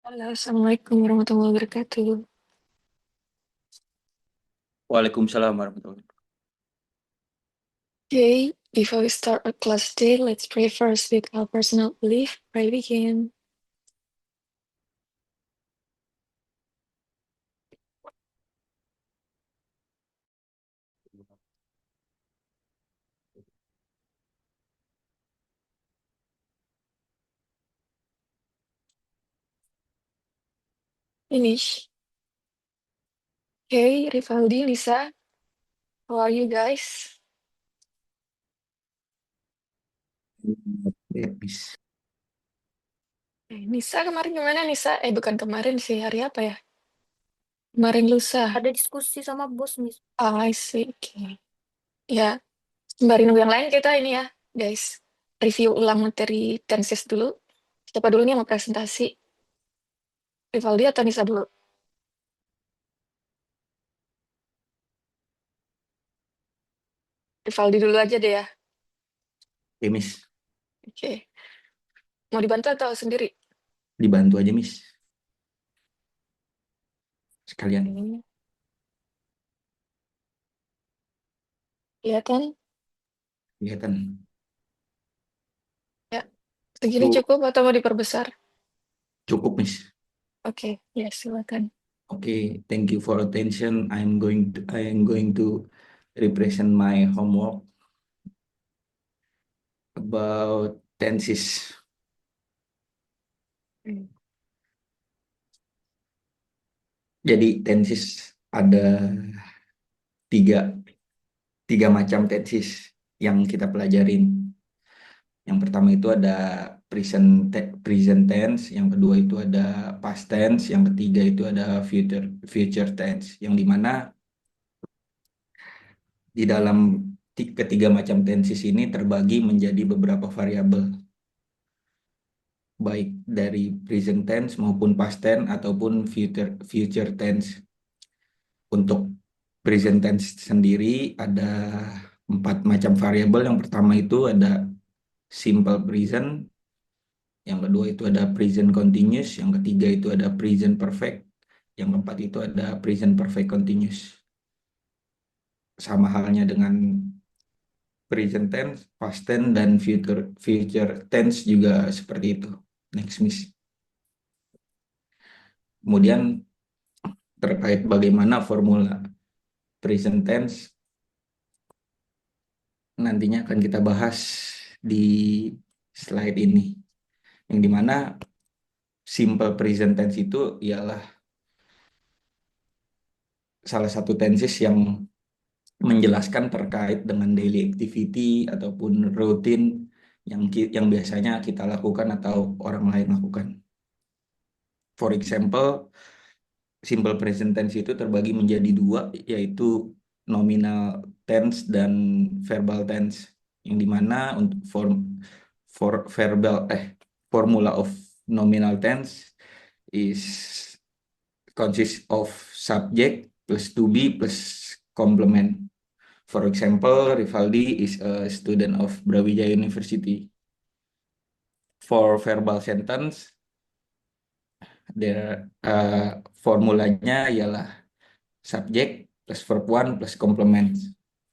Halo, Assalamualaikum warahmatullahi wabarakatuh. Waalaikumsalam warahmatullahi wabarakatuh. Okay, before we start our class today, let's pray first with our personal belief. Pray begin. Finish. Okay, Rivaldi, Lisa, how are you guys? Habis. Nisa kemarin gimana Nisa? Bukan kemarin sih, hari apa ya? Kemarin lusa. Ada diskusi sama bos, Miss. I see. Okay. Ya, sembari nunggu yang lain kita ini ya, guys. Review ulang materi tenses dulu. Siapa dulu nih yang mau presentasi? Rivaldi atau Nisa dulu? Rivaldi dulu aja deh ya. Oke, Miss. Oke. Mau dibantu atau sendiri? Dibantu aja, Miss. Sekalian. Oke. Iya kan? Kelihatan. Ya, segini cukup atau mau diperbesar? Cukup, Miss. Oke, ya silakan. Oke, thank you for attention. I am going to represent my homework about tenses. Jadi tenses ada tiga macam tenses yang kita pelajarin. Yang pertama itu ada present tense, yang kedua itu ada past tense, yang ketiga itu ada future tense. Yang dimana di dalam ketiga macam tenses ini terbagi menjadi beberapa variabel, baik dari present tense maupun past tense ataupun future tense. Untuk present tense sendiri ada 4 macam variabel. Yang pertama itu ada simple present, yang kedua itu ada present continuous, yang ketiga itu ada present perfect, yang keempat itu ada present perfect continuous. Sama halnya dengan present tense, past tense, dan future tense juga seperti itu. Next, Miss. Kemudian terkait bagaimana formula present tense nantinya akan kita bahas di slide ini. Yang dimana simple present tense itu ialah salah satu tenses yang menjelaskan terkait dengan daily activity ataupun rutin yang biasanya kita lakukan atau orang lain lakukan. For example, simple present tense itu terbagi menjadi 2, yaitu nominal tense dan verbal tense. Yang dimana untuk formula of nominal tense is consists of subject plus to be plus complement. For example, Rivaldi is a student of Brawijaya University. For verbal sentence, formulanya ialah subject plus verb one plus complement.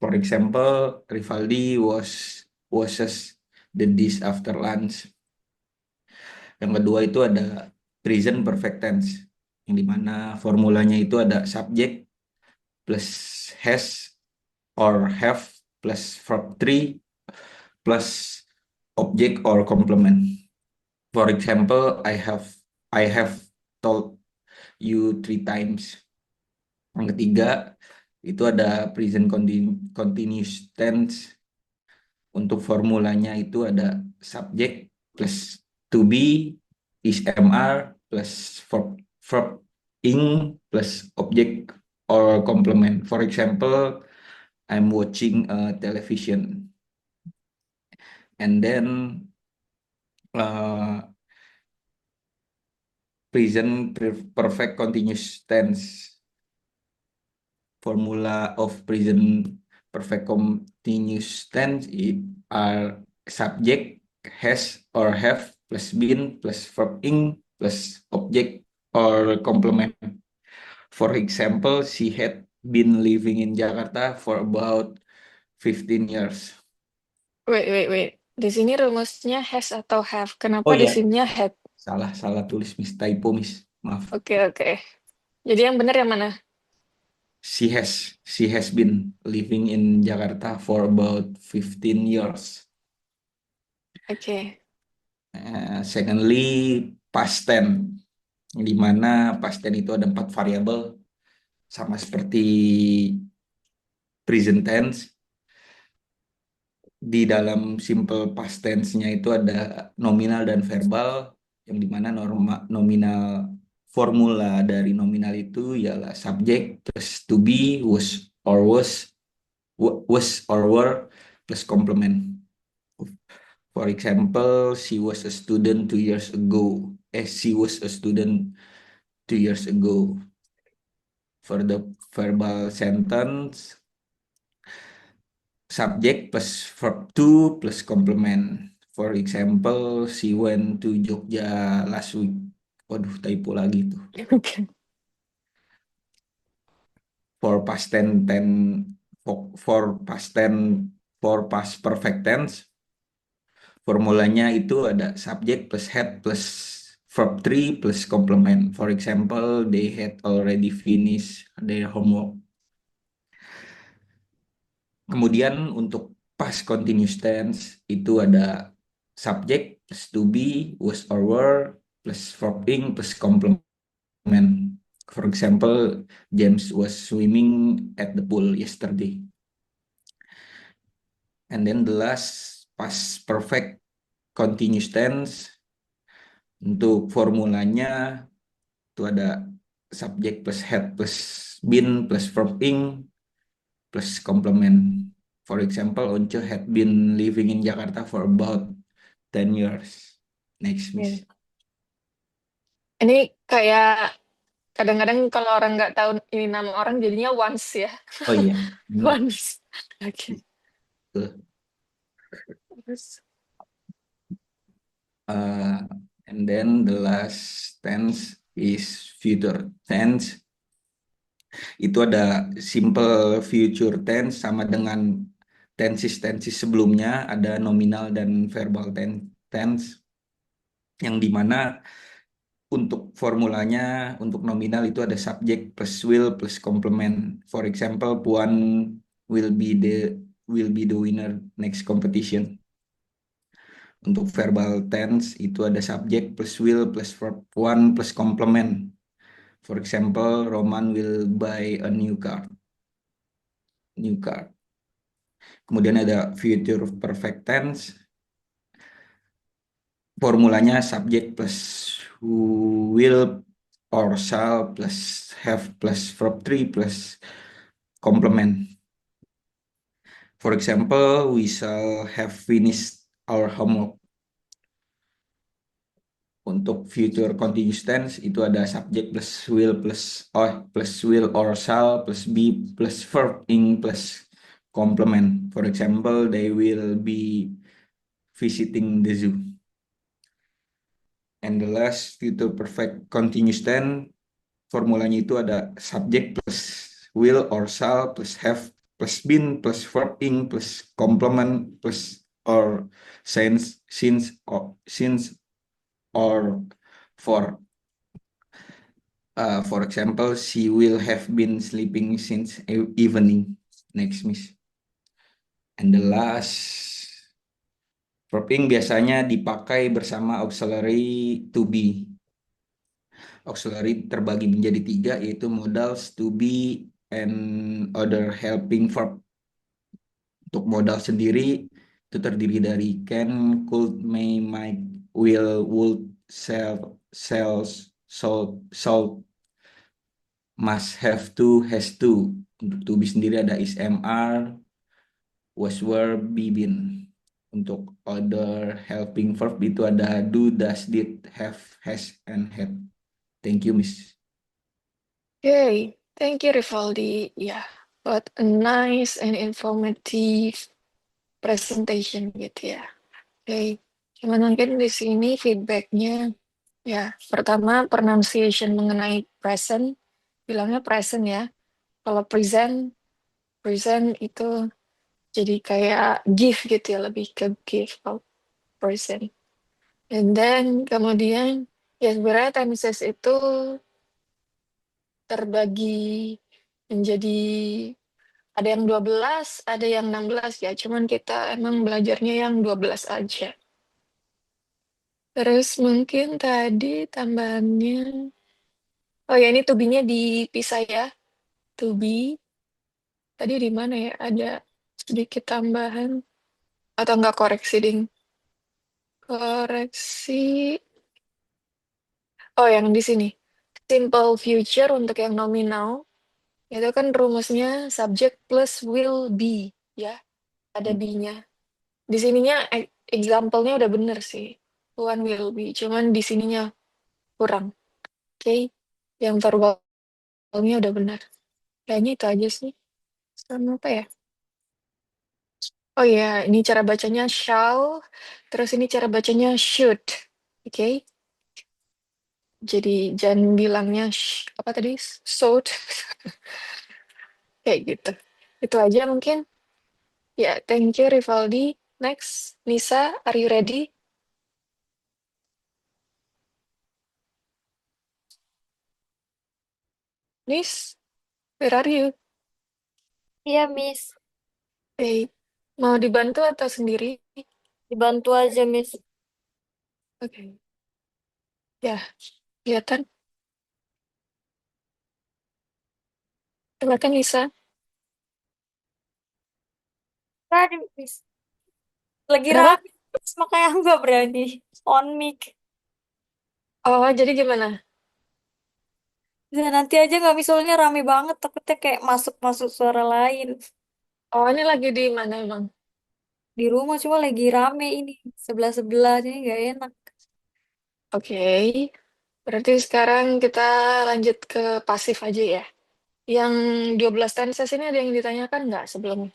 For example, Rivaldi washes the dish after lunch. Yang kedua itu ada present perfect tense, yang dimana formulanya itu ada subject plus has or have plus verb 3 plus object or complement. For example, I have told you 3 times. Yang ketiga itu ada present continuous tense. Untuk formulanya itu ada subject plus to be is mr plus verb ing plus object or complement. For example, I'm watching a television. And then present perfect continuous tense. Formula of present perfect continuous tense are subject has or have plus been plus verb ing plus object or complement. For example, she had been living in Jakarta for about 15 years. Wait. Di sini rumusnya has atau have? Kenapa Oh di iya, sininya had? salah tulis Miss, typo Miss. Maaf. Oke. Jadi yang benar yang mana? She has been living in Jakarta for about 15 years. Oke. Secondly, past tense, di mana past tense itu ada 4 variabel, sama seperti present tense. Di dalam simple past tense-nya itu ada nominal dan verbal, yang dimana nominal formula dari nominal itu ialah subject plus to be, was or were plus complement. For example, she was a student 2 years ago. She was a student 2 years ago. For the verbal sentence, subject plus verb to plus complement. For example, she went to Jogja last week. Waduh, typo lagi tuh. Oke. For past past perfect tense, formulanya itu ada subject plus had plus verb 3 plus complement. For example, they had already finished their homework. Kemudian untuk past continuous tense itu ada subject plus to be, was or were, plus verb ing plus complement. For example, James was swimming at the pool yesterday. And then the last past perfect continuous tense, untuk formulanya itu ada subject plus had plus been plus verb ing plus complement. For example, Once had been living in Jakarta for about 10 years. Next, Miss. Ini kayak kadang-kadang kalau orang nggak tahu ini nama orang jadinya once ya. Oh iya, benar. Once. Oke. Betul. Terus. And then the last tense is future tense. Itu ada simple future tense sama dengan tenses sebelumnya, ada nominal dan verbal tense, yang dimana untuk formulanya untuk nominal itu ada subject plus will plus complement. For example, Puan will be the winner next competition. Untuk verbal tense itu ada subject plus will plus verb one plus complement. For example, Roman will buy a new car. Kemudian ada future perfect tense. Formulanya subject plus will or shall plus have plus verb 3 plus complement. For example, we shall have finished our homework. Untuk future continuous tense itu ada subject plus will or shall plus be plus verb ing plus complement. For example, they will be visiting the zoo. And the last future perfect continuous tense, formulanya itu ada subject plus will or shall plus have plus been plus verb ing plus complement plus or since or for. For example, she will have been sleeping since evening. Next, Miss. And the last, verb ing biasanya dipakai bersama auxiliary to be. Auxiliary terbagi menjadi 3, yaitu modals, to be, and other helping verb. Untuk modal sendiri itu terdiri dari can, could, may, might, will, would, shall, sells, sold, must, have to, has to. Untuk to be sendiri ada is, mr, was, were, be, been. Untuk other helping verb itu ada do, does, did, have, has, and had. Thank you, Miss. Okay, thank you Rivaldi. Yeah, what a nice and informative presentation gitu ya. Oke, cuman mungkin di sini feedbacknya Ya, pertama pronunciation mengenai present, bilangnya present ya. Kalau present itu jadi kayak give gitu ya, lebih ke give kalau present. And then kemudian ya sebenarnya tenses itu terbagi menjadi ada yang 12, ada yang 16 ya. Cuman kita emang belajarnya yang 12 aja. Terus mungkin tadi tambahannya, oh ya ini to be-nya dipisah ya. To be, tadi di mana ya? Ada sedikit tambahan. Atau enggak koreksi, Ding? Koreksi. Oh, yang di sini. Simple future untuk yang nominal. Itu kan rumusnya subject plus will be. Ya, ada be-nya. Di sininya example-nya udah bener sih. One will be. Cuman di sininya kurang. Oke. Yang verbalnya udah benar. Kayaknya itu aja sih. Sama apa ya? Oh ya, ini cara bacanya shall. Terus ini cara bacanya should. Oke. Jadi jangan bilangnya apa tadi? Should. Kayak gitu. Itu aja mungkin. Ya, thank you Rivaldi. Next, Nisa, are you ready? Nis, where are you? Iya, Miss. Hey, mau dibantu atau sendiri? Dibantu aja, Miss. Oke. Ya, kelihatan. Silakan Nisa. Tadi, Miss. Lagi Kenapa? rame, Miss. Makanya aku nggak berani on mic. Oh, jadi gimana? Ya, nanti aja nggak misalnya rame banget. Takutnya kayak masuk-masuk suara lain. Oh, ini lagi di mana emang? Di rumah cuma lagi rame ini. Sebelah-sebelah, jadi nggak enak. Oke. Berarti sekarang kita lanjut ke pasif aja ya. Yang 12 tenses ini ada yang ditanyakan nggak sebelumnya?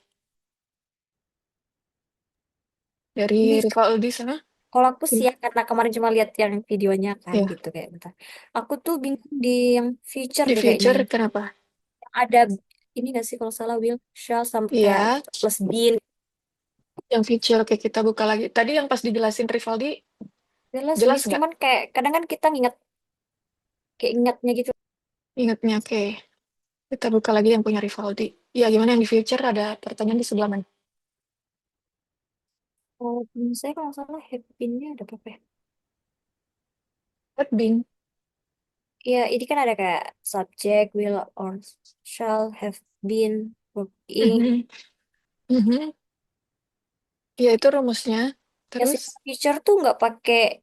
Dari Miss, Rivaldi sana? kalau aku sih ya, karena kemarin cuma lihat yang videonya kan Ya, gitu kayak bentar. Aku tuh bingung di yang future di deh kayaknya. future kenapa? Ada ini gak sih kalau salah will, shall sampai Iya, plus been. yang future oke kita buka lagi. Tadi yang pas dijelasin Rivaldi Jelas jelas Miss, nggak? cuman kayak kadang kan kita nginget kayak ingatnya gitu. Ingatnya oke. Kita buka lagi yang punya Rivaldi. Ya, gimana yang di future ada pertanyaan di sebelah mana? Oh, saya kalau nggak salah have been-nya ada apa ya? Had been. Ya, ini kan ada kayak subject, will, or shall have been, working. Mhm, mhm. Ya, itu rumusnya. Terus Biasanya future tuh nggak pakai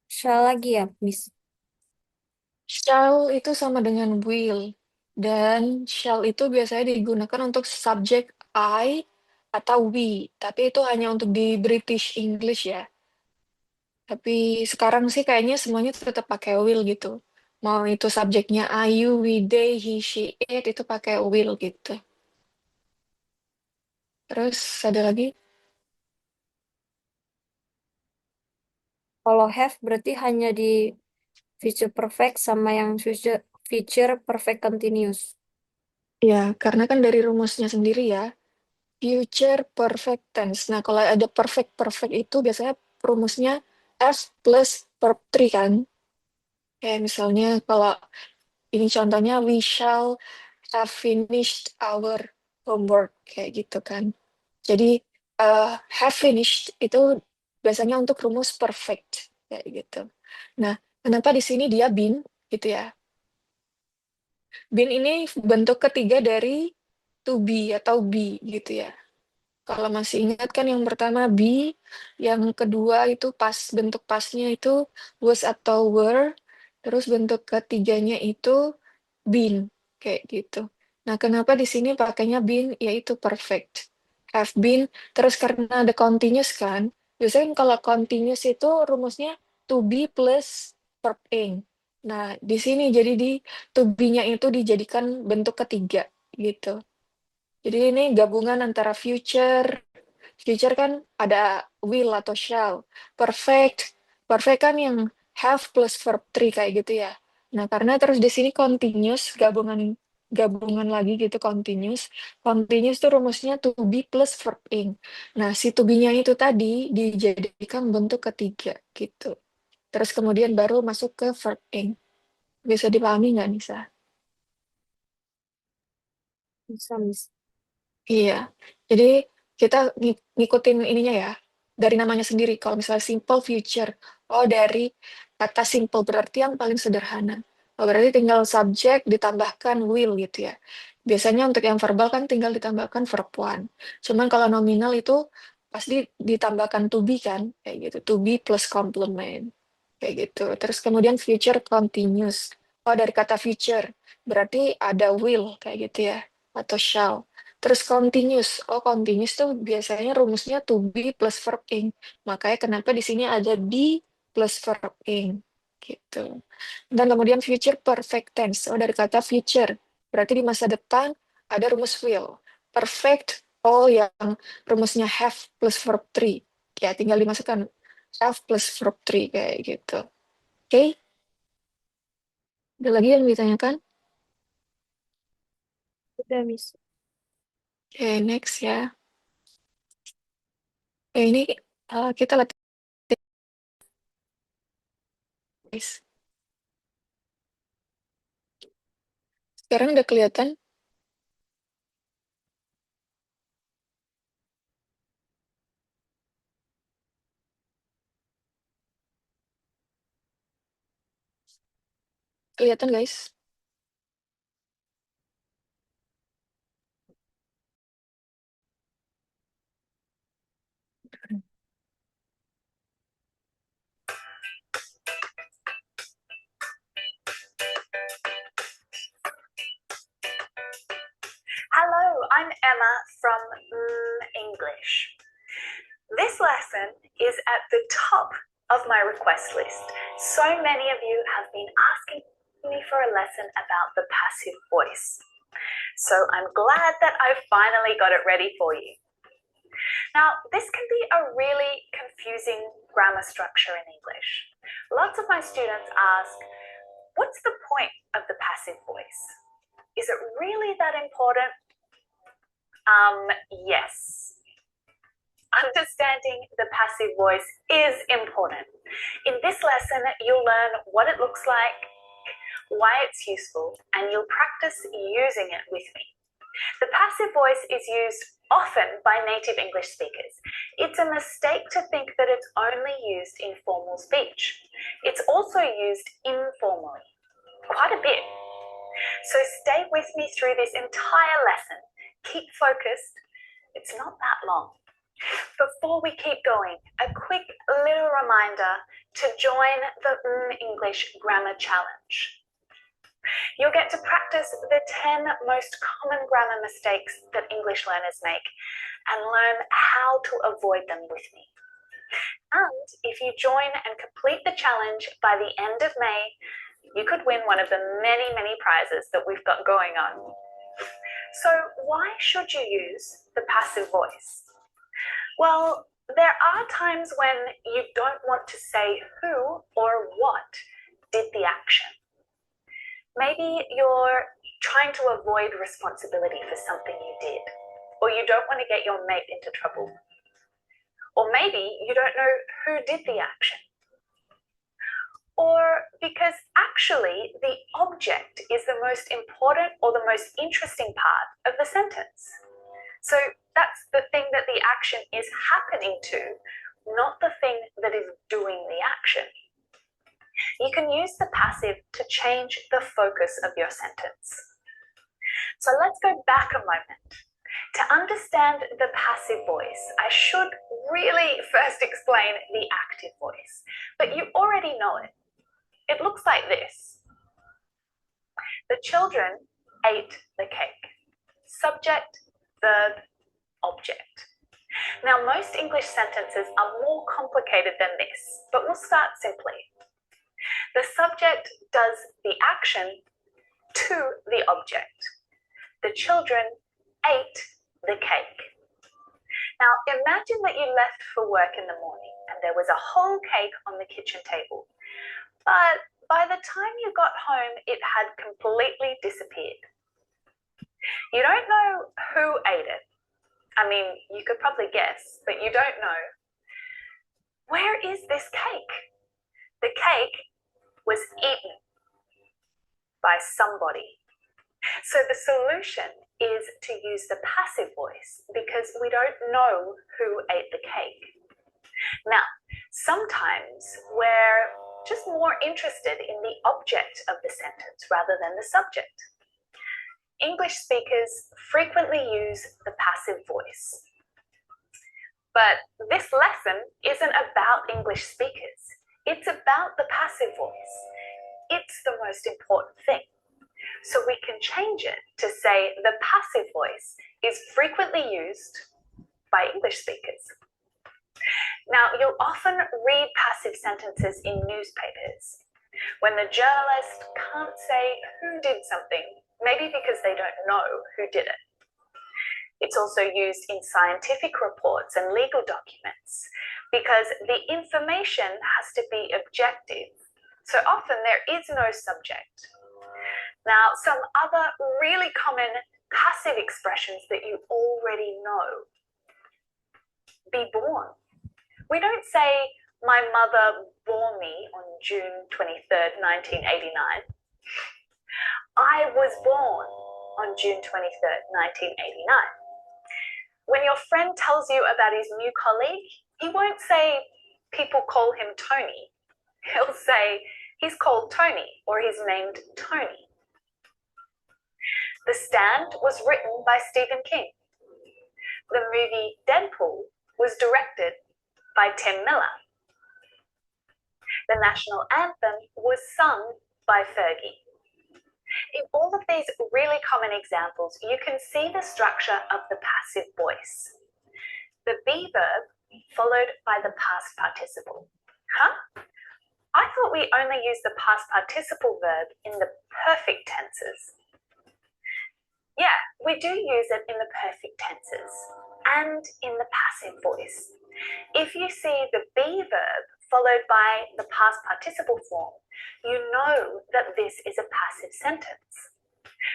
shall lagi ya, Miss. shall itu sama dengan will. Dan shall itu biasanya digunakan untuk subjek I atau we. Tapi itu hanya untuk di British English ya. Tapi sekarang sih kayaknya semuanya tetap pakai will gitu. Mau itu subjeknya I, you, we, they, he, she, it, itu pakai will gitu. Terus ada lagi? Kalau have berarti hanya di future perfect sama yang future perfect continuous. Ya, karena kan dari rumusnya sendiri ya, future perfect tense. Nah, kalau ada perfect-perfect itu biasanya rumusnya F plus verb 3 kan. Kayak misalnya kalau ini contohnya, we shall have finished our homework. Kayak gitu kan. Jadi, have finished itu biasanya untuk rumus perfect. Kayak gitu. Nah, kenapa di sini dia been gitu ya. Been ini bentuk ketiga dari to be atau be gitu ya. Kalau masih ingat kan yang pertama be, yang kedua itu pas bentuk pasnya itu was atau were, terus bentuk ketiganya itu been kayak gitu. Nah, kenapa di sini pakainya been yaitu perfect. Have been terus karena ada continuous kan. Biasanya kalau continuous itu rumusnya to be plus verb ing. Nah, di sini jadi di to be-nya itu dijadikan bentuk ketiga gitu. Jadi ini gabungan antara future. Future kan ada will atau shall. Perfect. Perfect kan yang have plus verb 3 kayak gitu ya. Nah, karena terus di sini continuous gabungan lagi gitu continuous. Continuous itu rumusnya to be plus verb ing. Nah, si to be-nya itu tadi dijadikan bentuk ketiga gitu. Terus kemudian baru masuk ke verb ing. Bisa dipahami nggak, Nisa? Bisa, Miss. Iya. Jadi kita ngikutin ininya ya. Dari namanya sendiri. Kalau misalnya simple future. Oh, dari kata simple berarti yang paling sederhana. Oh, berarti tinggal subject ditambahkan will gitu ya. Biasanya untuk yang verbal kan tinggal ditambahkan verb one. Cuman kalau nominal itu pasti ditambahkan to be kan. Kayak gitu. To be plus complement. Kayak gitu. Terus kemudian future continuous. Oh, dari kata future. Berarti ada will kayak gitu ya. Atau shall. Terus continuous. Oh, continuous tuh biasanya rumusnya to be plus verb ing. Makanya kenapa di sini ada be plus verb ing. Gitu. Dan kemudian future perfect tense. Oh, dari kata future. Berarti di masa depan ada rumus will. Perfect, oh yang rumusnya have plus verb 3. Ya, tinggal dimasukkan have plus verb 3 kayak gitu. Oke? Ada lagi yang ditanyakan? Udah, Miss. Oke, next ya. Ini kita latihan. Guys. Sekarang udah kelihatan? Kelihatan, guys? Hello, I'm Emma from English. This lesson is at the top of my request list. So many of you have been asking me for a lesson about the passive voice. So I'm glad that I finally got it ready for you. Now, this can be a really confusing grammar structure in English. Lots of my students ask, what's the point of the passive voice? Is it really that important? Yes. Understanding the passive voice is important. In this lesson, you'll learn what it looks like, why it's useful, and you'll practice using it with me. The passive voice is used often by native English speakers. It's a mistake to think that it's only used in formal speech. It's also used informally, quite a bit. So stay with me through this entire lesson. Keep focused. It's not that long. Before we keep going, a quick little reminder to join the English Grammar Challenge. You'll get to practice the 10 most common grammar mistakes that English learners make and learn how to avoid them with me. And if you join and complete the challenge by the end of May, you could win one of the many, many prizes that we've got going on. So why should you use the passive voice? Well, there are times when you don't want to say who or what did the action. Maybe you're trying to avoid responsibility for something you did, or you don't want to get your mate into trouble. Or maybe you don't know who did the action. Or because actually the object is the most important or the most interesting part of the sentence. So that's the thing that the action is happening to, not the thing that is doing the action. You can use the passive to change the focus of your sentence. So let's go back a moment. To understand the passive voice, I should really first explain the active voice, but you already know it. It looks like this. The children ate the cake. Subject, verb, object. Now, most English sentences are more complicated than this, but we'll start simply. The subject does the action to the object. The children ate the cake. Now, imagine that you left for work in the morning and there was a whole cake on the kitchen table. but by the time you got home, it had completely disappeared. You don't know who ate it. I mean, you could probably guess, but you don't know. Where is this cake? The cake was eaten by somebody. So the solution is to use the passive voice because we don't know who ate the cake. Now, sometimes we're just more interested in the object of the sentence rather than the subject. English speakers frequently use the passive voice. But this lesson isn't about English speakers. It's about the passive voice. It's the most important thing. So we can change it to say the passive voice is frequently used by English speakers. Now, you'll often read passive sentences in newspapers when the journalist can't say who did something, maybe because they don't know who did it. It's also used in scientific reports and legal documents because the information has to be objective. So often there is no subject. Now, some other really common passive expressions that you already know. Be born. We don't say, my mother bore me on June 23rd, 1989. I was born on June 23rd, 1989. When your friend tells you about his new colleague, he won't say, people call him Tony. He'll say, he's called Tony, or he's named Tony. The Stand was written by Stephen King. The movie Deadpool was directed by Tim Miller. The national anthem was sung by Fergie. In all of these really common examples, you can see the structure of the passive voice. The be verb followed by the past participle. Huh? I thought we only use the past participle verb in the perfect tenses. Yeah, we do use it in the perfect tenses and in the passive voice. If you see the be verb followed by the past participle form, you know that this is a passive sentence.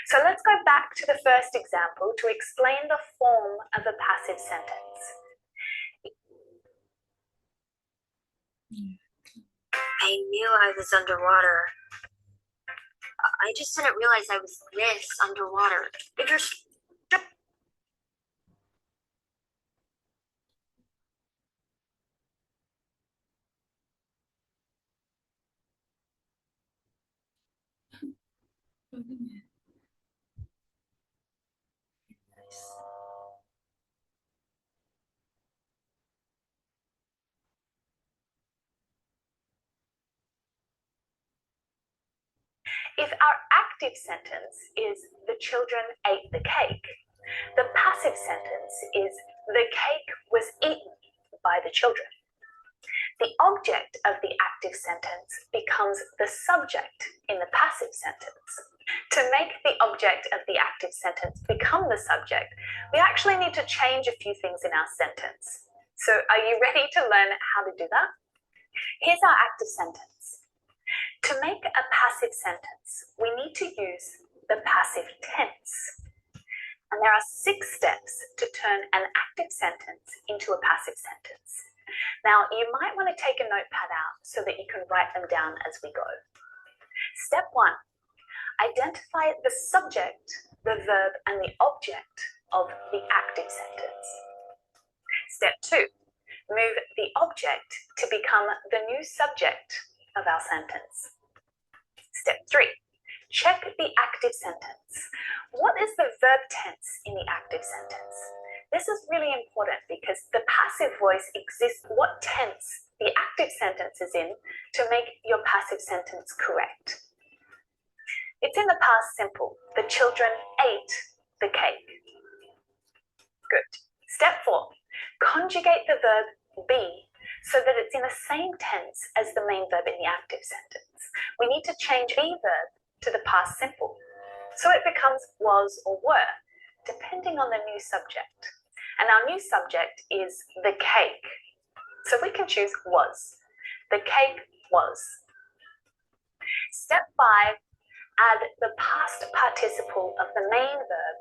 So let's go back to the first example to explain the form of a passive sentence. I knew I was underwater. I just didn't realize I was this underwater. If you're If our active sentence is the children ate the cake, the passive sentence is the cake was eaten by the children. The object of the active sentence becomes the subject in the passive sentence. To make the object of the active sentence become the subject, we actually need to change a few things in our sentence. So are you ready to learn how to do that? Here's our active sentence. To make a passive sentence, we need to use the passive tense. And there are 6 steps to turn an active sentence into a passive sentence. Now, you might want to take a notepad out so that you can write them down as we go. Step 1, identify the subject, the verb, and the object of the active sentence. Step 2, move the object to become the new subject of our sentence. Step 3, check the active sentence. What is the verb tense in the active sentence? This is really important because the passive voice exists what tense the active sentence is in to make your passive sentence correct. It's in the past simple. The children ate the cake. Good. Step 4, conjugate the verb be so that it's in the same tense as the main verb in the active sentence. We need to change be verb to the past simple. So it becomes was or were, depending on the new subject. And our new subject is the cake. So we can choose was. The cake was. Step 5, add the past participle of the main verb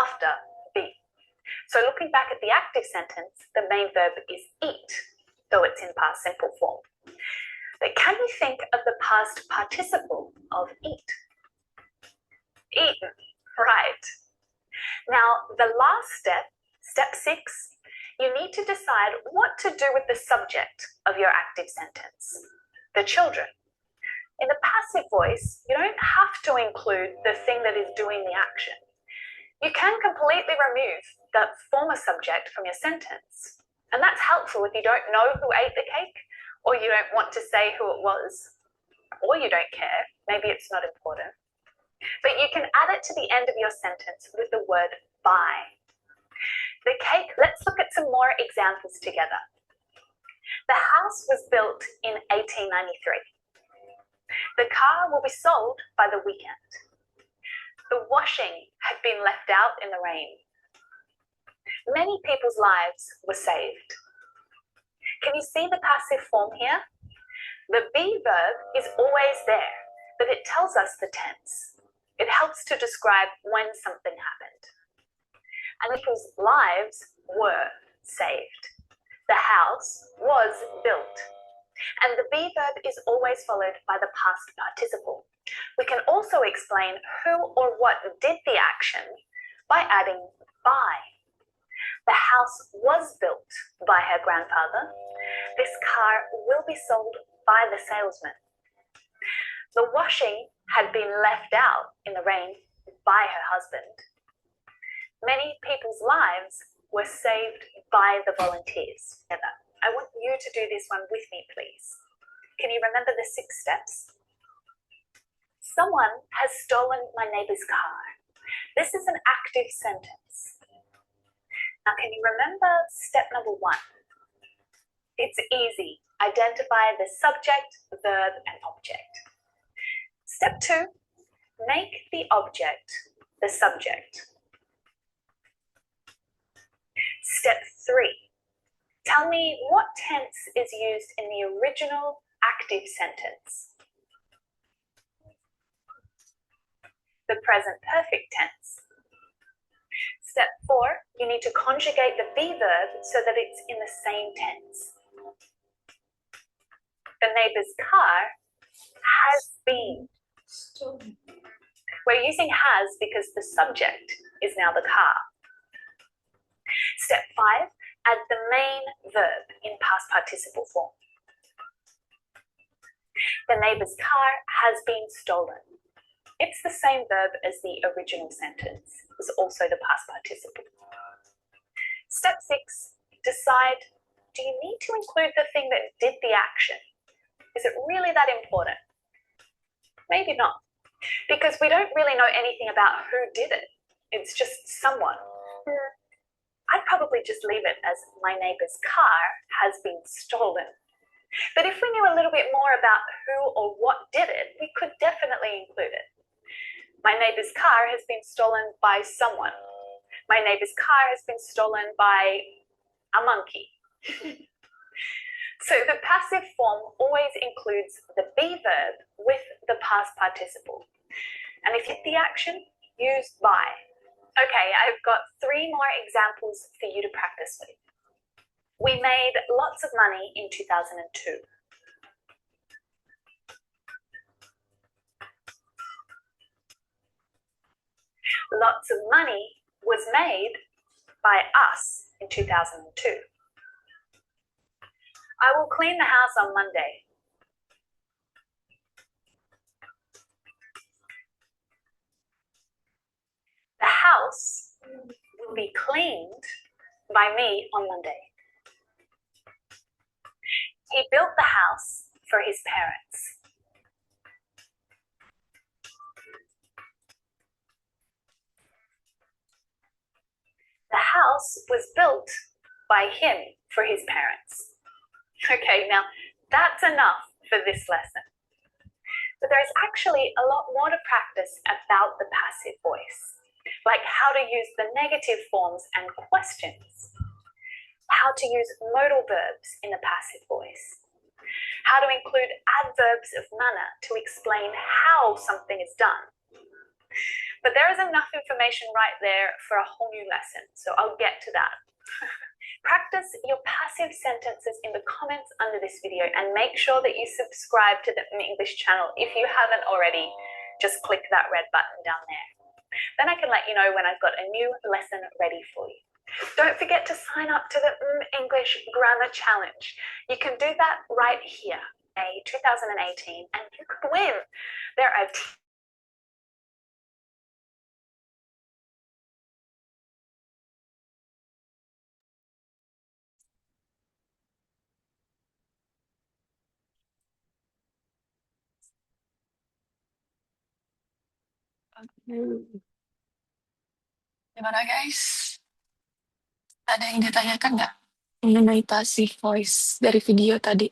after be. So looking back at the active sentence, the main verb is eat, though it's in past simple form. But can you think of the past participle of eat? Eaten, right. Now, the last step, step 6, you need to decide what to do with the subject of your active sentence, the children. In the passive voice, you don't have to include the thing that is doing the action. You can completely remove the former subject from your sentence. And that's helpful if you don't know who ate the cake, or you don't want to say who it was, or you don't care, maybe it's not important. But you can add it to the end of your sentence with the word by. The cake, let's look at some more examples together. The house was built in 1893. The car will be sold by the weekend. The washing had been left out in the rain. Many people's lives were saved. Can you see the passive form here? The be verb is always there, but it tells us the tense. It helps to describe when something happened. And people's lives were saved. The house was built. And the be verb is always followed by the past participle. We can also explain who or what did the action by adding by. The house was built by her grandfather. This car will be sold by the salesman. The washing had been left out in the rain by her husband. Many people's lives were saved by the volunteers. I want you to do this one with me, please. Can you remember the 6 steps? Someone has stolen my neighbor's car. This is an active sentence. Now, can you remember step number 1? It's easy. Identify the subject, verb, and object. Step 2, make the object the subject. Step 3, tell me what tense is used in the original active sentence. The present perfect tense. Step 4, you need to conjugate the be verb so that it's in the same tense. The neighbor's car has been stolen. We're using has because the subject is now the car. Step 5, add the main verb in past participle form. The neighbor's car has been stolen. It's the same verb as the original sentence. It's also the past participle. Step 6, decide, do you need to include the thing that did the action? Is it really that important? Maybe not, because we don't really know anything about who did it. It's just someone. I'd probably just leave it as my neighbor's car has been stolen. But if we knew a little bit more about who or what did it, we could definitely include it. My neighbor's car has been stolen by someone. My neighbor's car has been stolen by a monkey. So the passive form always includes the be verb with the past participle. And if you hit the action, use by. Okay, I've got 3 more examples for you to practice with. We made lots of money in 2002. Lots of money was made by us in 2002. I will clean the house on Monday. The house will be cleaned by me on Monday. He built the house for his parents. The house was built by him for his parents. Okay, now that's enough for this lesson. But there is actually a lot more to practice about the passive voice, like how to use the negative forms and questions, how to use modal verbs in the passive voice, how to include adverbs of manner to explain how something is done. But there is enough information right there for a whole new lesson, so I'll get to that. Practice your passive sentences in the comments under this video and make sure that you subscribe to the English channel if you haven't already. Just click that red button down there. Then I can let you know when I've got a new lesson ready for you. Don't forget to sign up to the English Grammar Challenge. You can do that right here, May 2018, and you could win. There are Gimana guys? Ada yang ditanyakan nggak mengenai passive voice dari video tadi?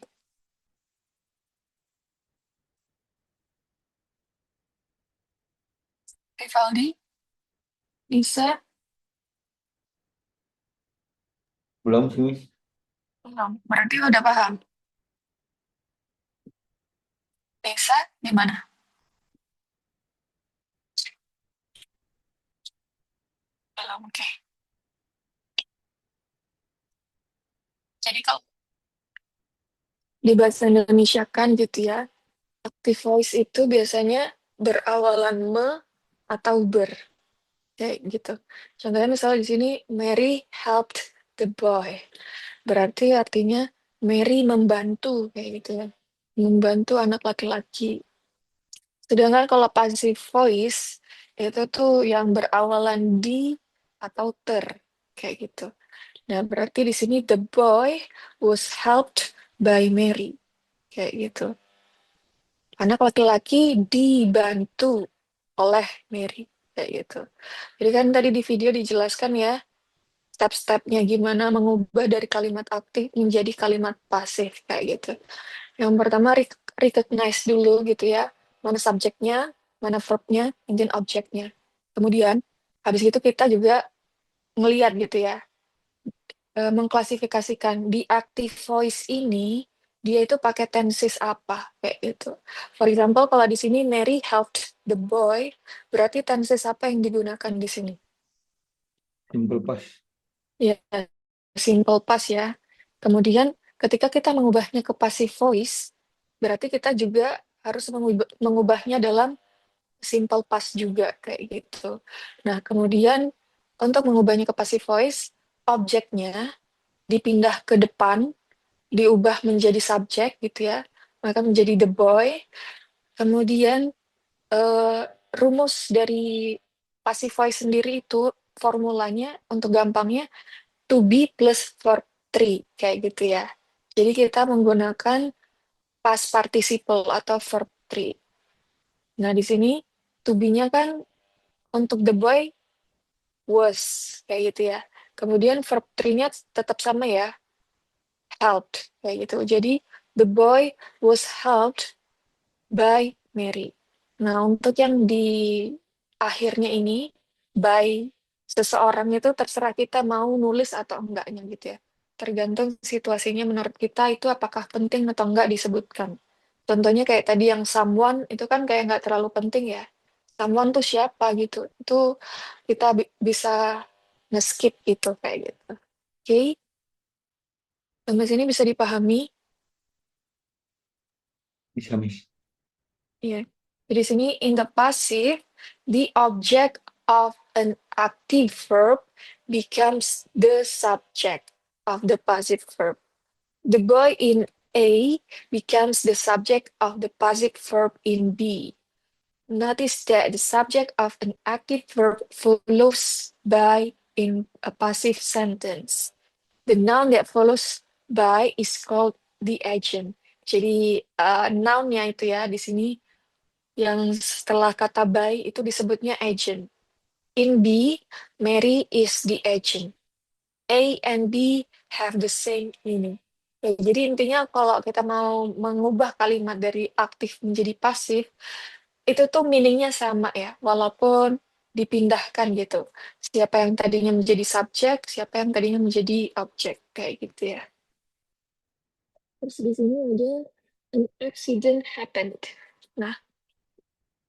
Rivaldi? Lisa? Belum sih, Miss. Belum. Berarti udah paham. Lisa, gimana? Belum, oke. Jadi kalau di bahasa Indonesia kan gitu ya, active voice itu biasanya berawalan me atau ber, kayak gitu. Contohnya misalnya di sini, Mary helped the boy. Berarti artinya Mary membantu, kayak gitu ya. Membantu anak laki-laki. Sedangkan kalau passive voice, itu tuh yang berawalan di atau ter, kayak gitu. Nah, berarti di sini the boy was helped by Mary. Kayak gitu. Anak laki-laki dibantu oleh Mary. Kayak gitu. Jadi kan tadi di video dijelaskan ya, step-stepnya gimana mengubah dari kalimat aktif menjadi kalimat pasif. Kayak gitu. Yang pertama, recognize dulu gitu ya. Mana subjeknya, mana verbnya, and then objeknya. Kemudian, habis itu kita juga ngeliat gitu ya, mengklasifikasikan di active voice ini dia itu pakai tenses apa kayak gitu. For example, kalau di sini Mary helped the boy, berarti tenses apa yang digunakan di sini? Simple past. Ya, simple past ya. Kemudian ketika kita mengubahnya ke passive voice, berarti kita juga harus mengubahnya dalam simple past juga kayak gitu. Nah, kemudian untuk mengubahnya ke passive voice, objeknya dipindah ke depan, diubah menjadi subjek gitu ya, maka menjadi the boy. Kemudian eh, rumus dari passive voice sendiri itu formulanya untuk gampangnya to be plus verb 3 kayak gitu ya. Jadi kita menggunakan past participle atau verb 3. Nah, di sini to be-nya kan untuk the boy was kayak gitu ya. Kemudian verb 3-nya tetap sama ya, helped kayak gitu. Jadi the boy was helped by Mary. Nah, untuk yang di akhirnya ini by seseorang itu terserah kita mau nulis atau enggaknya gitu ya. Tergantung situasinya menurut kita itu apakah penting atau enggak disebutkan. Contohnya kayak tadi yang someone itu kan kayak nggak terlalu penting ya. Someone tuh siapa gitu. Itu kita bisa nge-skip gitu kayak gitu. Oke, sampai sini bisa dipahami? Bisa, Miss. Iya. Jadi sini in the passive, the object of an active verb becomes the subject of the passive verb. The boy in A becomes the subject of the passive verb in B. Notice that the subject of an active verb follows by in a passive sentence. The noun that follows by is called the agent. Jadi noun-nya itu ya di sini yang setelah kata by itu disebutnya agent. In B, Mary is the agent. A and B have the same meaning. Ya, jadi intinya kalau kita mau mengubah kalimat dari aktif menjadi pasif, itu tuh meaningnya sama ya, walaupun dipindahkan gitu. Siapa yang tadinya menjadi subjek, siapa yang tadinya menjadi objek, kayak gitu ya. Terus di sini ada an accident happened. Nah,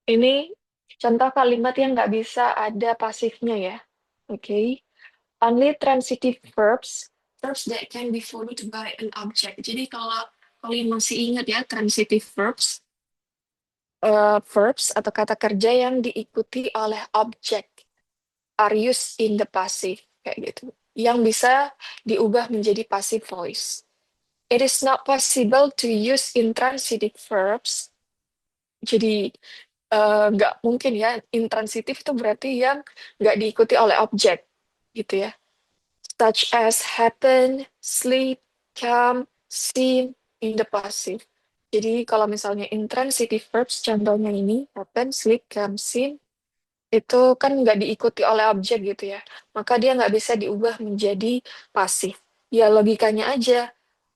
ini contoh kalimat yang nggak bisa ada pasifnya ya. Oke. Only transitive verbs, verbs that can be followed by an object. Jadi kalau kalian masih ingat ya, transitive verbs, verbs atau kata kerja yang diikuti oleh objek are used in the passive kayak gitu. Yang bisa diubah menjadi passive voice. It is not possible to use intransitive verbs. Jadi nggak mungkin ya, intransitif itu berarti yang nggak diikuti oleh objek gitu ya. Such as happen, sleep, come, seem in the passive. Jadi kalau misalnya intransitive verbs, contohnya ini, happen, sleep, come, seem, itu kan nggak diikuti oleh objek gitu ya. Maka dia nggak bisa diubah menjadi pasif. Ya logikanya aja,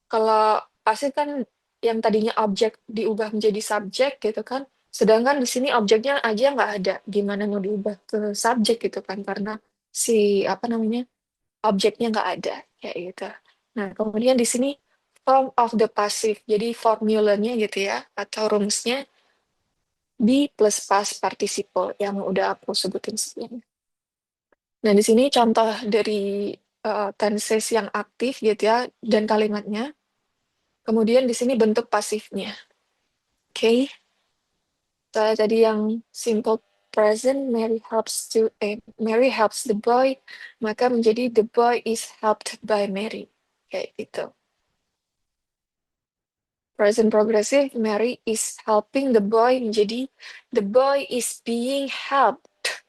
kalau pasif kan yang tadinya objek diubah menjadi subjek gitu kan, sedangkan di sini objeknya aja nggak ada. Gimana mau diubah ke subjek gitu kan, karena si apa namanya, objeknya nggak ada kayak gitu. Nah, kemudian di sini form of the passive. Jadi formulanya gitu ya, atau rumusnya be plus past participle yang udah aku sebutin sebelumnya. Nah, di sini contoh dari tenses yang aktif gitu ya, dan kalimatnya. Kemudian di sini bentuk pasifnya. Oke. Tadi yang simple present, Mary helps the boy, maka menjadi the boy is helped by Mary. Kayak gitu. Present progressive, Mary is helping the boy menjadi the boy is being helped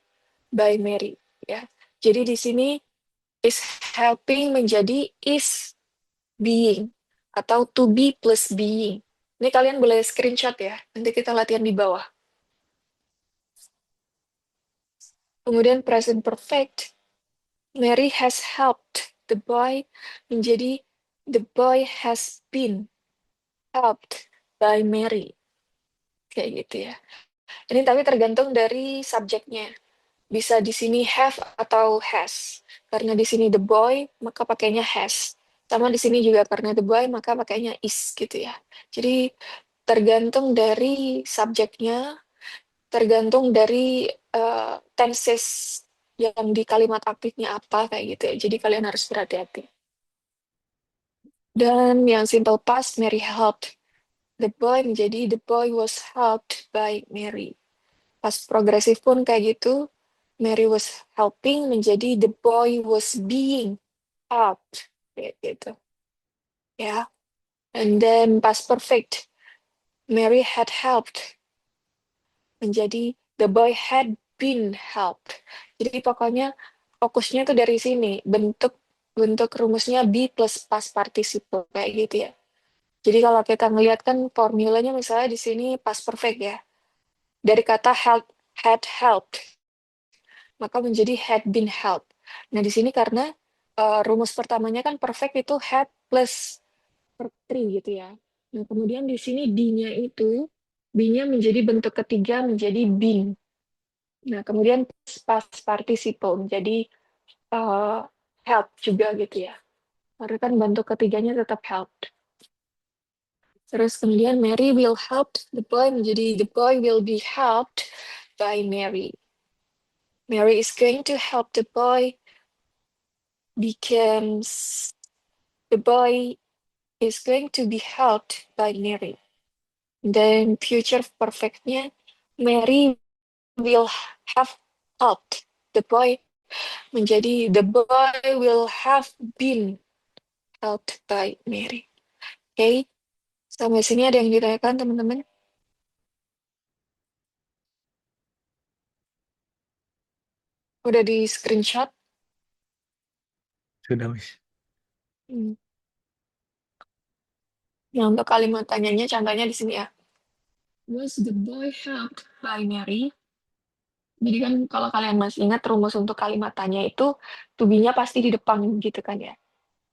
by Mary. Ya. Jadi di sini is helping menjadi is being atau to be plus being. Ini kalian boleh screenshot ya. Nanti kita latihan di bawah. Kemudian present perfect, Mary has helped the boy menjadi the boy has been helped by Mary. Kayak gitu ya. Ini tapi tergantung dari subjeknya. Bisa di sini have atau has. Karena di sini the boy, maka pakainya has. Sama di sini juga karena the boy, maka pakainya is gitu ya. Jadi tergantung dari subjeknya, tergantung dari tenses yang di kalimat aktifnya apa kayak gitu ya. Jadi kalian harus berhati-hati. Dan yang simple past, Mary helped the boy menjadi the boy was helped by Mary. Pas progresif pun kayak gitu, Mary was helping menjadi the boy was being helped kayak gitu. Ya. And then past perfect, Mary had helped menjadi the boy had been helped. Jadi pokoknya fokusnya tuh dari sini, bentuk bentuk rumusnya be plus past participle kayak gitu ya. Jadi kalau kita ngelihat kan formulanya misalnya di sini past perfect ya. Dari kata help, had helped, maka menjadi had been helped. Nah, di sini karena rumus pertamanya kan perfect itu had plus verb 3 gitu ya. Nah, kemudian di sini be-nya itu, be-nya menjadi bentuk ketiga menjadi been. Nah, kemudian past participle menjadi help juga gitu ya. Karena kan bentuk ketiganya tetap helped. Terus kemudian Mary will help the boy menjadi the boy will be helped by Mary. Mary is going to help the boy becomes the boy is going to be helped by Mary. Dan future perfectnya Mary will have helped the boy menjadi the boy will have been helped by Mary. Oke, okay. Sampai sini ada yang ditanyakan teman-teman? Udah di screenshot? Sudah, Miss. Hmm. Yang untuk kalimat tanyanya contohnya di sini ya. Was the boy helped by Mary? Jadi kan kalau kalian masih ingat rumus untuk kalimat tanya itu to be-nya pasti di depan gitu kan ya.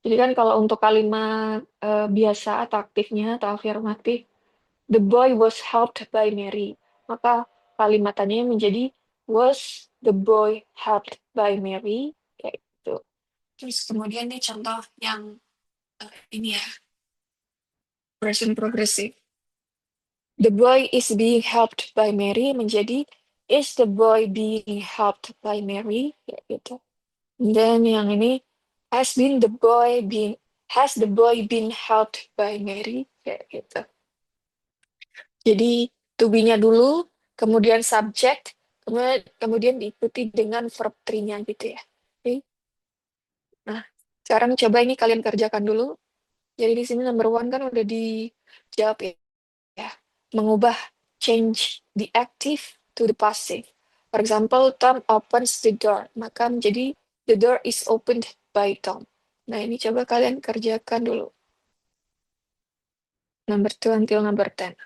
Jadi kan kalau untuk kalimat biasa atau aktifnya atau afirmatif, the boy was helped by Mary. Maka kalimat tanya menjadi was the boy helped by Mary? Kayak gitu. Terus kemudian nih contoh yang ini ya. present progressive. The boy is being helped by Mary menjadi is the boy being helped by Mary, ya gitu. Dan yang ini has the boy been helped by Mary, ya gitu. Jadi to be-nya dulu, kemudian subject, kemudian diikuti dengan verb 3-nya gitu ya. Oke. Nah, sekarang coba ini kalian kerjakan dulu. Jadi di sini number one kan udah dijawab ya. Mengubah change the active to the passive. For example, Tom opens the door. Maka menjadi the door is opened by Tom. Nah, ini coba kalian kerjakan dulu. Number 2 until number 10.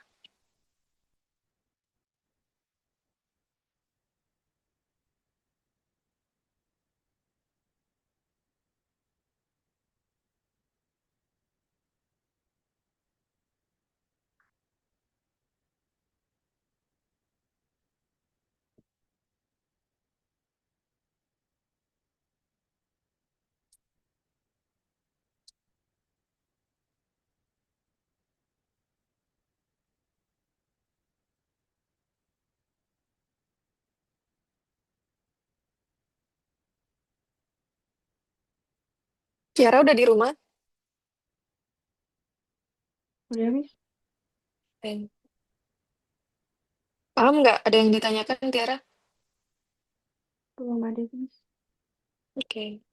Tiara udah di rumah? Udah, Miss. Eh, Paham nggak? Ada yang ditanyakan, Tiara? Belum ada, Miss. Oke.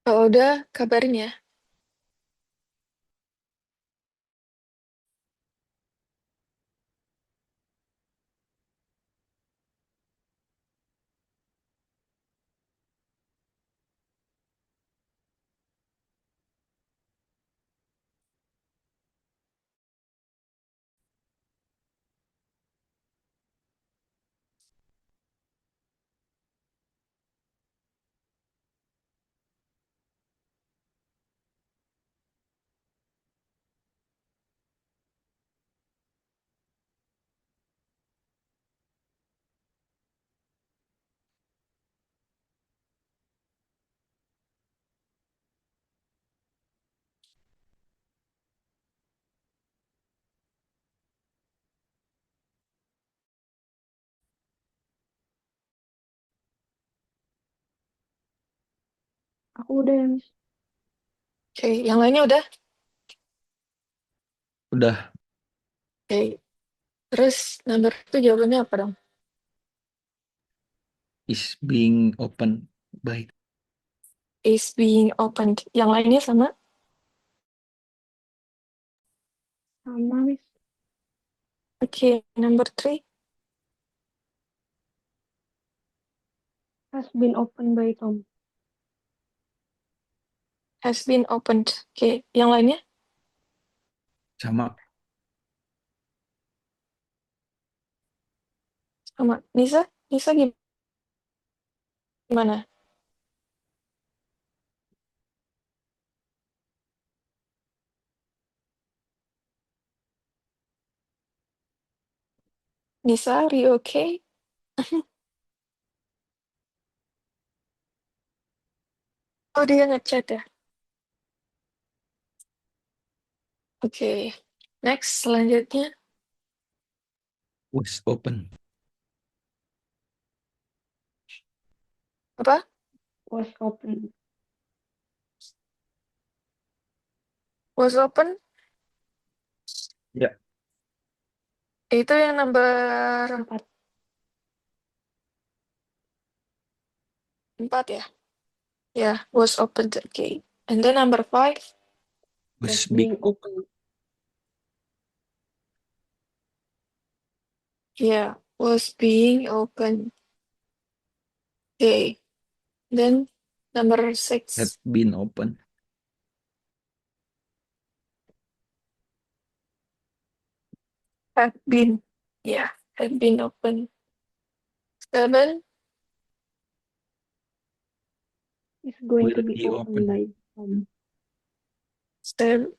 Kalau udah, kabarin ya. Aku udah ya, Miss. Oke, yang lainnya udah? Udah. Oke. Terus number itu jawabannya apa dong? Is being open by. Is being opened. Yang lainnya sama? Sama, Miss. Oke, number 3. Has been opened by Tom. Has been opened. Oke, yang lainnya? Sama. Sama. Nisa? Nisa gimana? Nisa, are you okay? Oh, dia ngechat ya? Oke. Next, selanjutnya. Was open. Apa? Was open. Was open? Ya. Itu yang number 4. 4 ya? Ya, was opened. Oke. And then number 5. Was being being open. Yeah, was being open. Okay. Then number had 6. been open. Had been. Yeah, had been open. 7. Is going Will to be be open open. by Tom. 7.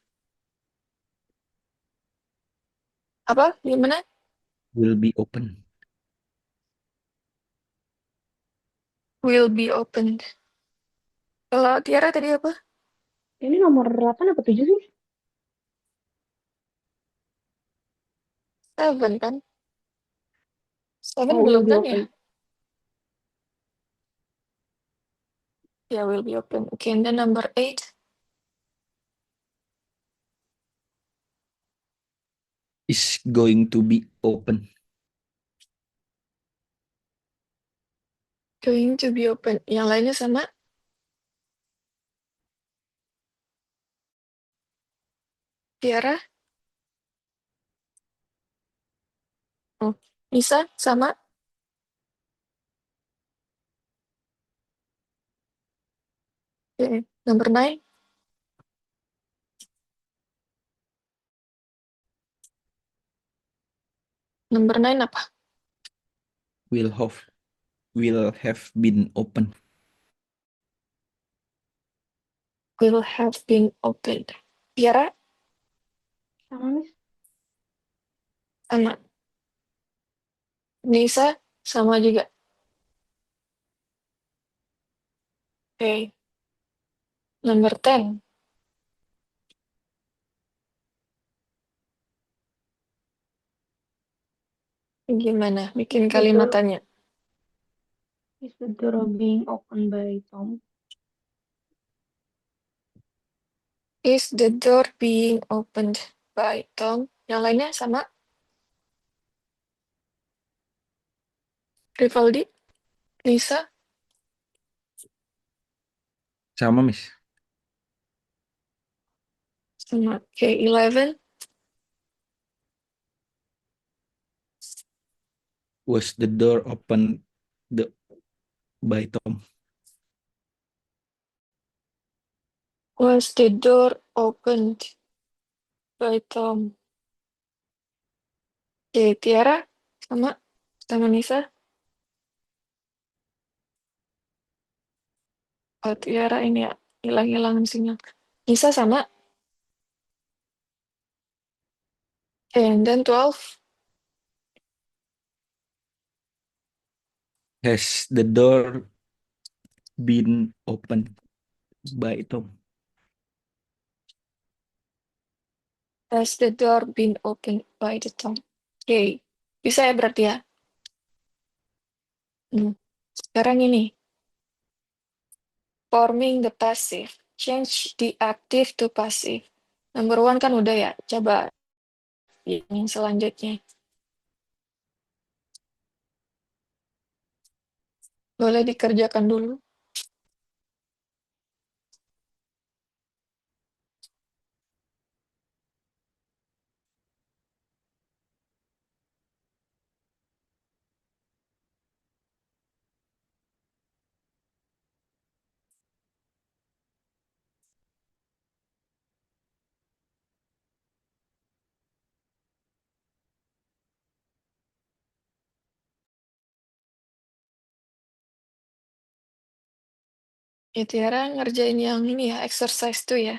Apa? Gimana? Will be open. Will be opened. Kalau Tiara tadi apa? Ini nomor 8 apa 7 sih? 7 kan? 7 Oh, will belum be kan ya? open. Yeah, will be open. Okay, and then number 8. Is going to be open. Going to be open. Yang lainnya sama? Tiara? Oh, Nisa sama? Okay. Number 9. Number 9 apa? Will have been open. Will have been opened. Tiara? Sama, Miss. Sama. Nisa? Sama juga. Okay. Number 10. Gimana bikin Is the door kalimatannya? is the door being opened by Tom? Is the door being opened by Tom? Yang lainnya sama? Rivaldi? Nisa? Sama, Miss. Sama. Okay, 11. Was the door open by Tom? Was the door opened by Tom? Okay, Tiara? Sama? Sama Nisa? Oh, Tiara ini ya, hilang-hilangan sinyal. Nisa sama? Okay, and then 12. Has the door been opened by Tom? Has the door been opened by the Tom? Okay, bisa ya berarti ya? Sekarang ini, forming the passive. Change the active to passive. Number 1 kan udah ya, coba yang selanjutnya. Boleh dikerjakan dulu. Ya, Tiara ngerjain yang ini ya, exercise tuh ya.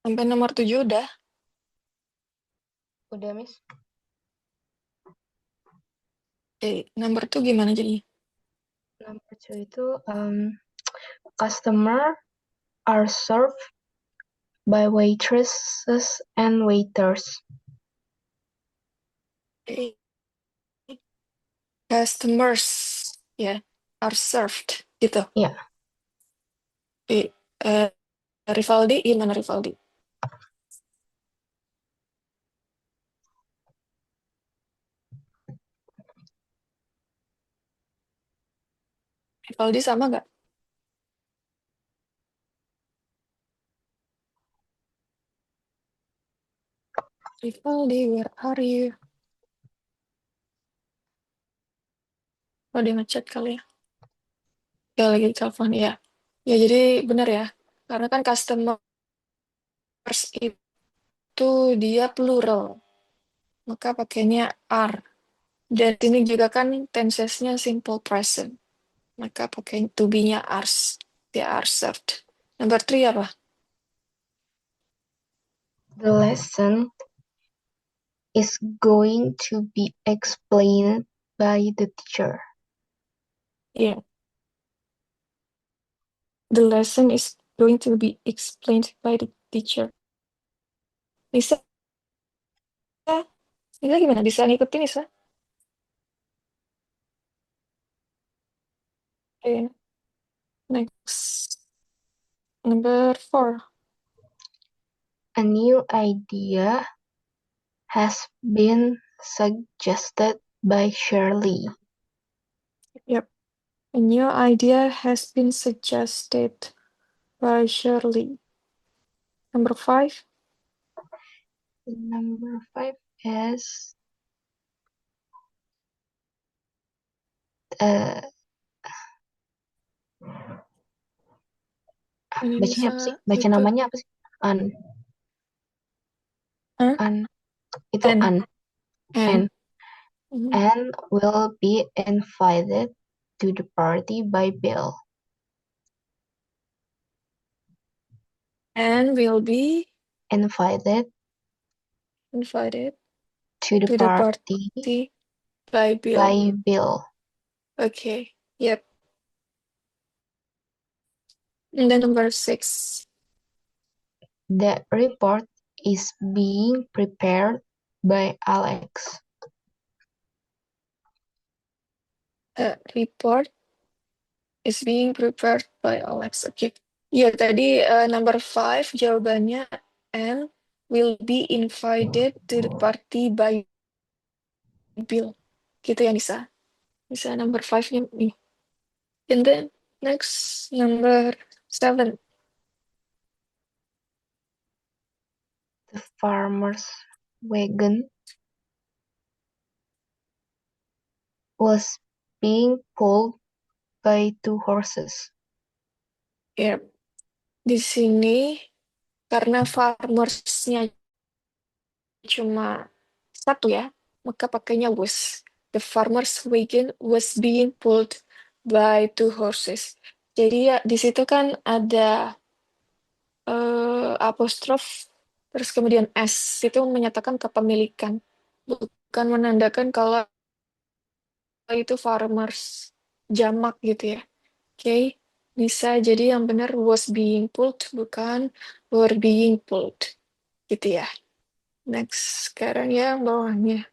Sampai nomor 7 udah. Udah, Miss. Number 2 gimana jadinya? Number 2 itu customer are served by waitresses and waiters. Okay. Customers ya are served gitu. Iya. Rivaldi gimana Rivaldi? Rivaldi sama nggak? Rivaldi, where are you? Oh, dia ngechat kali ya. Ya lagi di telepon ya. Ya jadi benar ya. Karena kan customers itu dia plural. Maka pakainya are. Dan ini juga kan tensesnya simple present. Maka pakai to be-nya are. They are served. Number 3 apa? The lesson is going to be explained by the teacher. Yeah. The lesson is going to be explained by the teacher. Nisa, Nisa gimana? Bisa ngikutin Nisa? Okay. Next. Number 4. A new idea has been suggested by Shirley. Yep. A new idea has been suggested by Shirley. Number 5. Number 5 is bacanya apa sih? Baca itu. namanya apa sih? Huh? Itu And. and will be invited to the party by Bill. And will be Invited to the to the party party by Bill. by Bill. Okay. Yep. And then number 6. The report is being prepared by Alex. Report is being prepared by Alex. Okay. Ya, tadi number 5 jawabannya and will be invited to the party by Bill. Gitu ya, Nisa. Nisa number 5-nya nih. And then next number 7. The farmer's wagon was being pulled by 2 horses. Ya, di sini karena farmersnya cuma satu ya, maka pakainya was. The farmer's wagon was being pulled by 2 horses. Jadi ya di situ kan ada apostrof terus kemudian s itu menyatakan kepemilikan, bukan menandakan kalau itu farmers jamak gitu ya. Oke, bisa jadi yang benar was being pulled bukan were being pulled gitu ya. Next, sekarang yang bawahnya.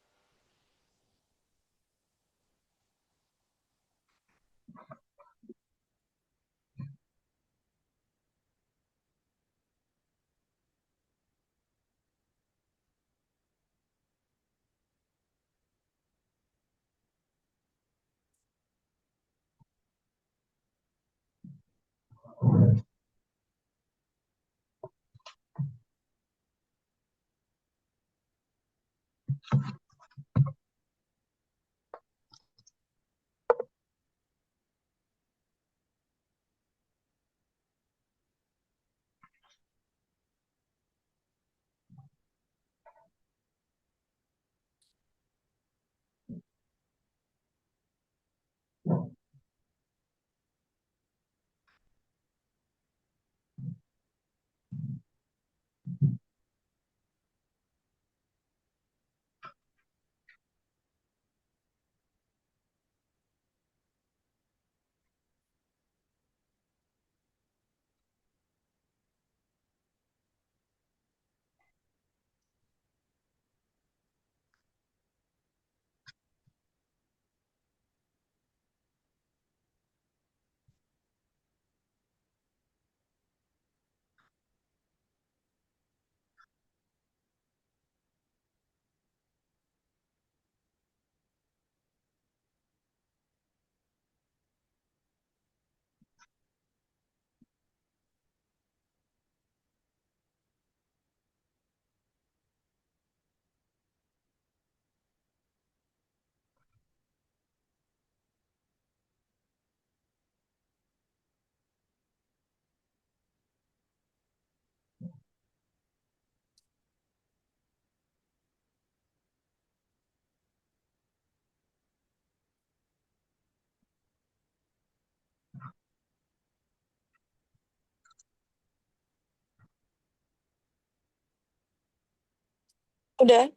Udah?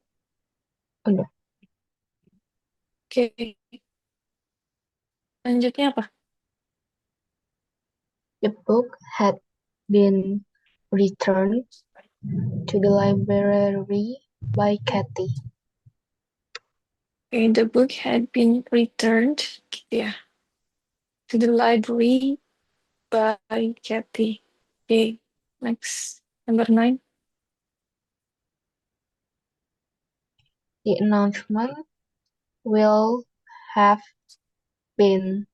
Udah. Oke. Lanjutnya apa? The book had been returned to the library by Kathy. Okay, the book had been returned, gitu ya, to the library by Kathy. Okay, next, number 9. The announcement will have been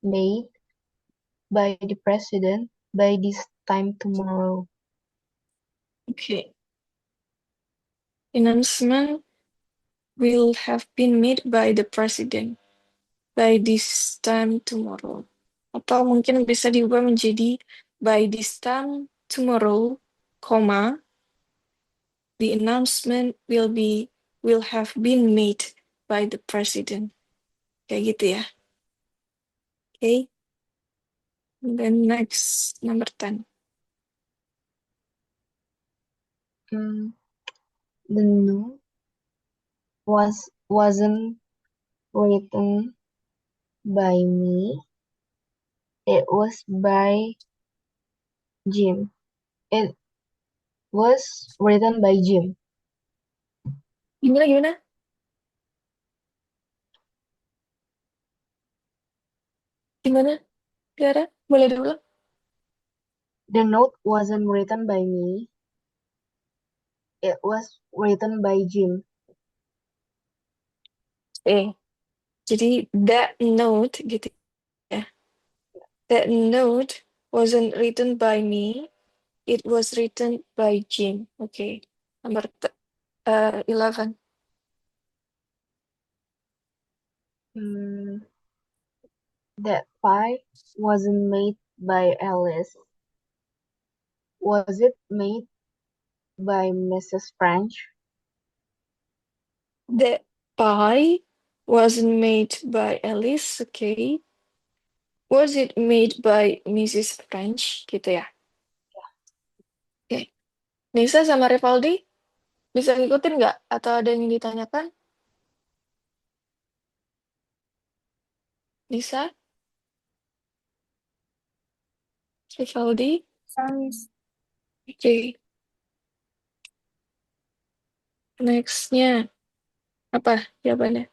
made by the president by this time tomorrow. Okay. Announcement will have been made by the president by this time tomorrow. Atau mungkin bisa diubah menjadi by this time tomorrow, comma, the announcement will have been made by the president. Kayak gitu ya. Okay. And then next, number 10. The note wasn't written by me. It was by Jim. It was written by Jim. Gimana? Gimana? Tiara, boleh diulang? The note wasn't written by me. It was written by Jim. Jadi that note gitu ya. That note wasn't written by me. It was written by Jim. Okay. Number 11. That pie wasn't made by Alice. Was it made by Mrs. French? The pie wasn't made by Alice. Okay. Was it made by Mrs. French? Gitu ya. Oke. Nisa sama Revaldi bisa ngikutin nggak? Atau ada yang ditanyakan? Nisa, Revaldi? Oke. Nextnya apa jawabannya?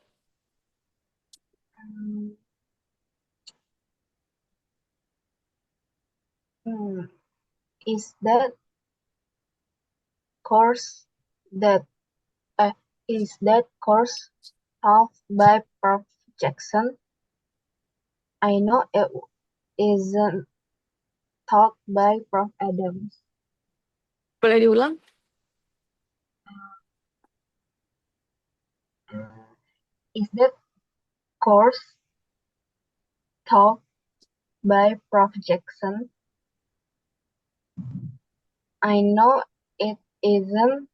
Is that course that taught by Prof. Jackson? I know it isn't taught by Prof. Adams. Boleh diulang? Is that course taught by Prof. Jackson? I know it isn't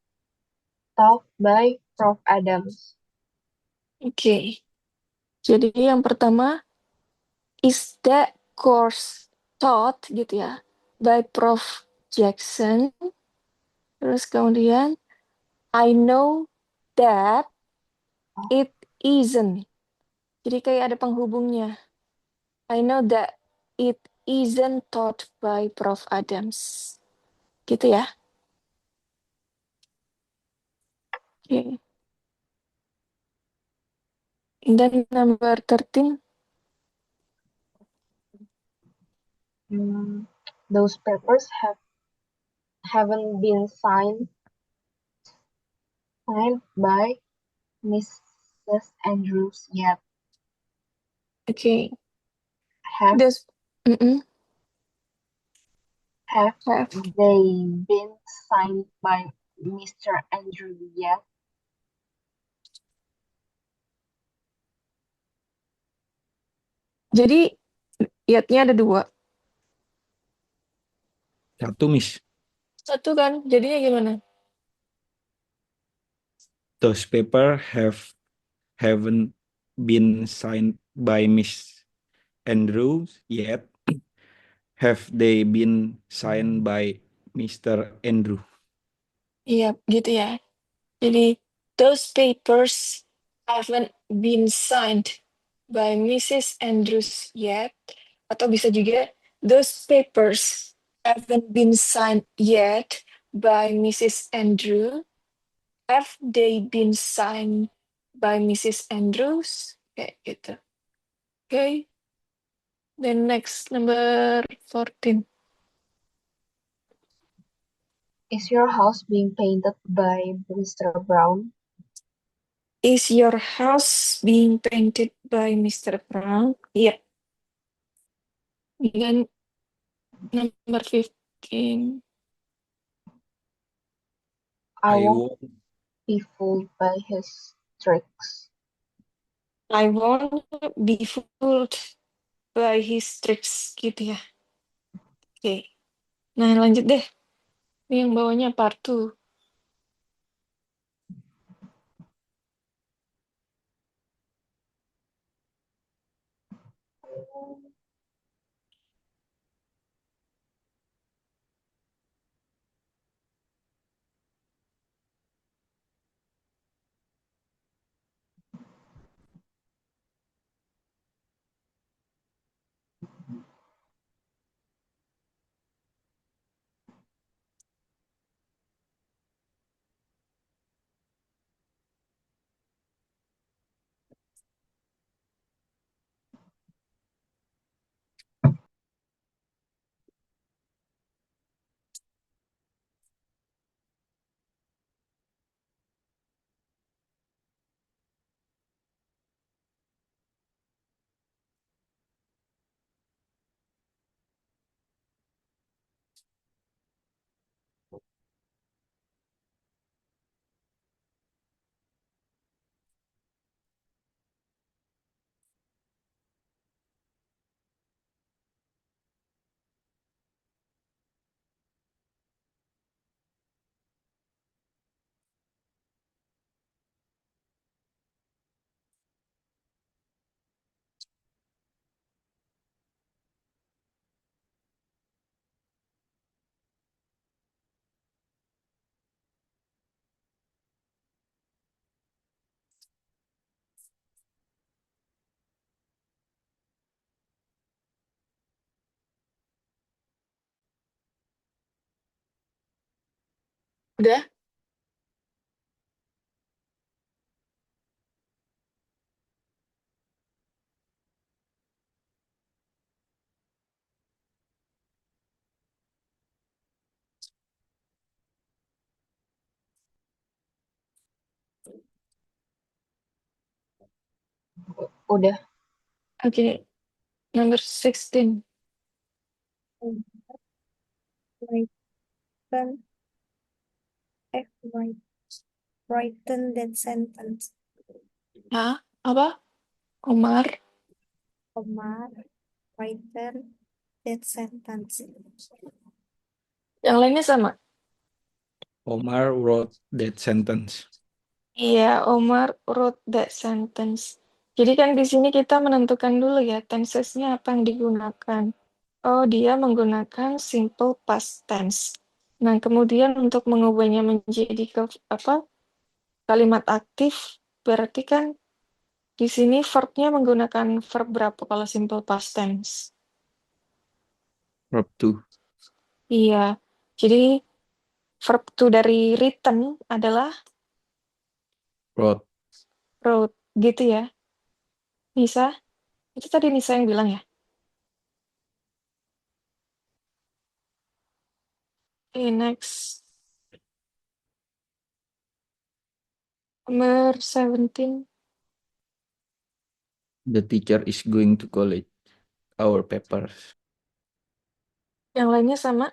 taught by Prof. Adams. Oke. Jadi yang pertama, is that course taught gitu ya by Prof. Jackson. Terus kemudian, I know that it isn't. Jadi kayak ada penghubungnya. I know that it isn't taught by Prof. Adams. Gitu ya. Oke. And then number 13. Those papers haven't been signed by Mrs. Andrews yet. Oke. Have This, have have. they been signed by Mr. Andrew yet? Jadi, yetnya ada 2. Satu, Miss. Satu kan, jadinya gimana? Those paper haven't been signed by Miss Andrews yet. Have they been signed by Mr. Andrew? Iya, gitu ya. Jadi, those papers haven't been signed by Mrs. Andrews yet. Atau bisa juga, those papers haven't been signed yet by Mrs. Andrew. Have they been signed by Mrs. Andrews? Kayak gitu. Okay. Then next, number 14. Is your house being painted by Mr. Brown? Is your house being painted by Mr. Brown? Iya. Then number 15. I I won't won't be fooled by his tricks. I won't be fooled by his tricks gitu ya. Oke. Nah, lanjut deh. Ini yang bawahnya part 2. Udah? Udah. Oke. Number 16. Written written that sentence. Hah? Apa? Omar? Omar written that sentence. Yang lainnya sama? Omar wrote that sentence. Iya, Omar wrote that sentence. Jadi kan di sini kita menentukan dulu ya, tensesnya apa yang digunakan. Oh, dia menggunakan simple past tense. Nah, kemudian untuk mengubahnya menjadi kalimat aktif, berarti kan di sini verbnya menggunakan verb berapa kalau simple past tense? Verb to. Iya, jadi verb to dari written adalah Wrote. wrote, gitu ya. Nisa? Itu tadi Nisa yang bilang ya? Oke, next. Number 17. The teacher is going to collect our papers. Yang lainnya sama?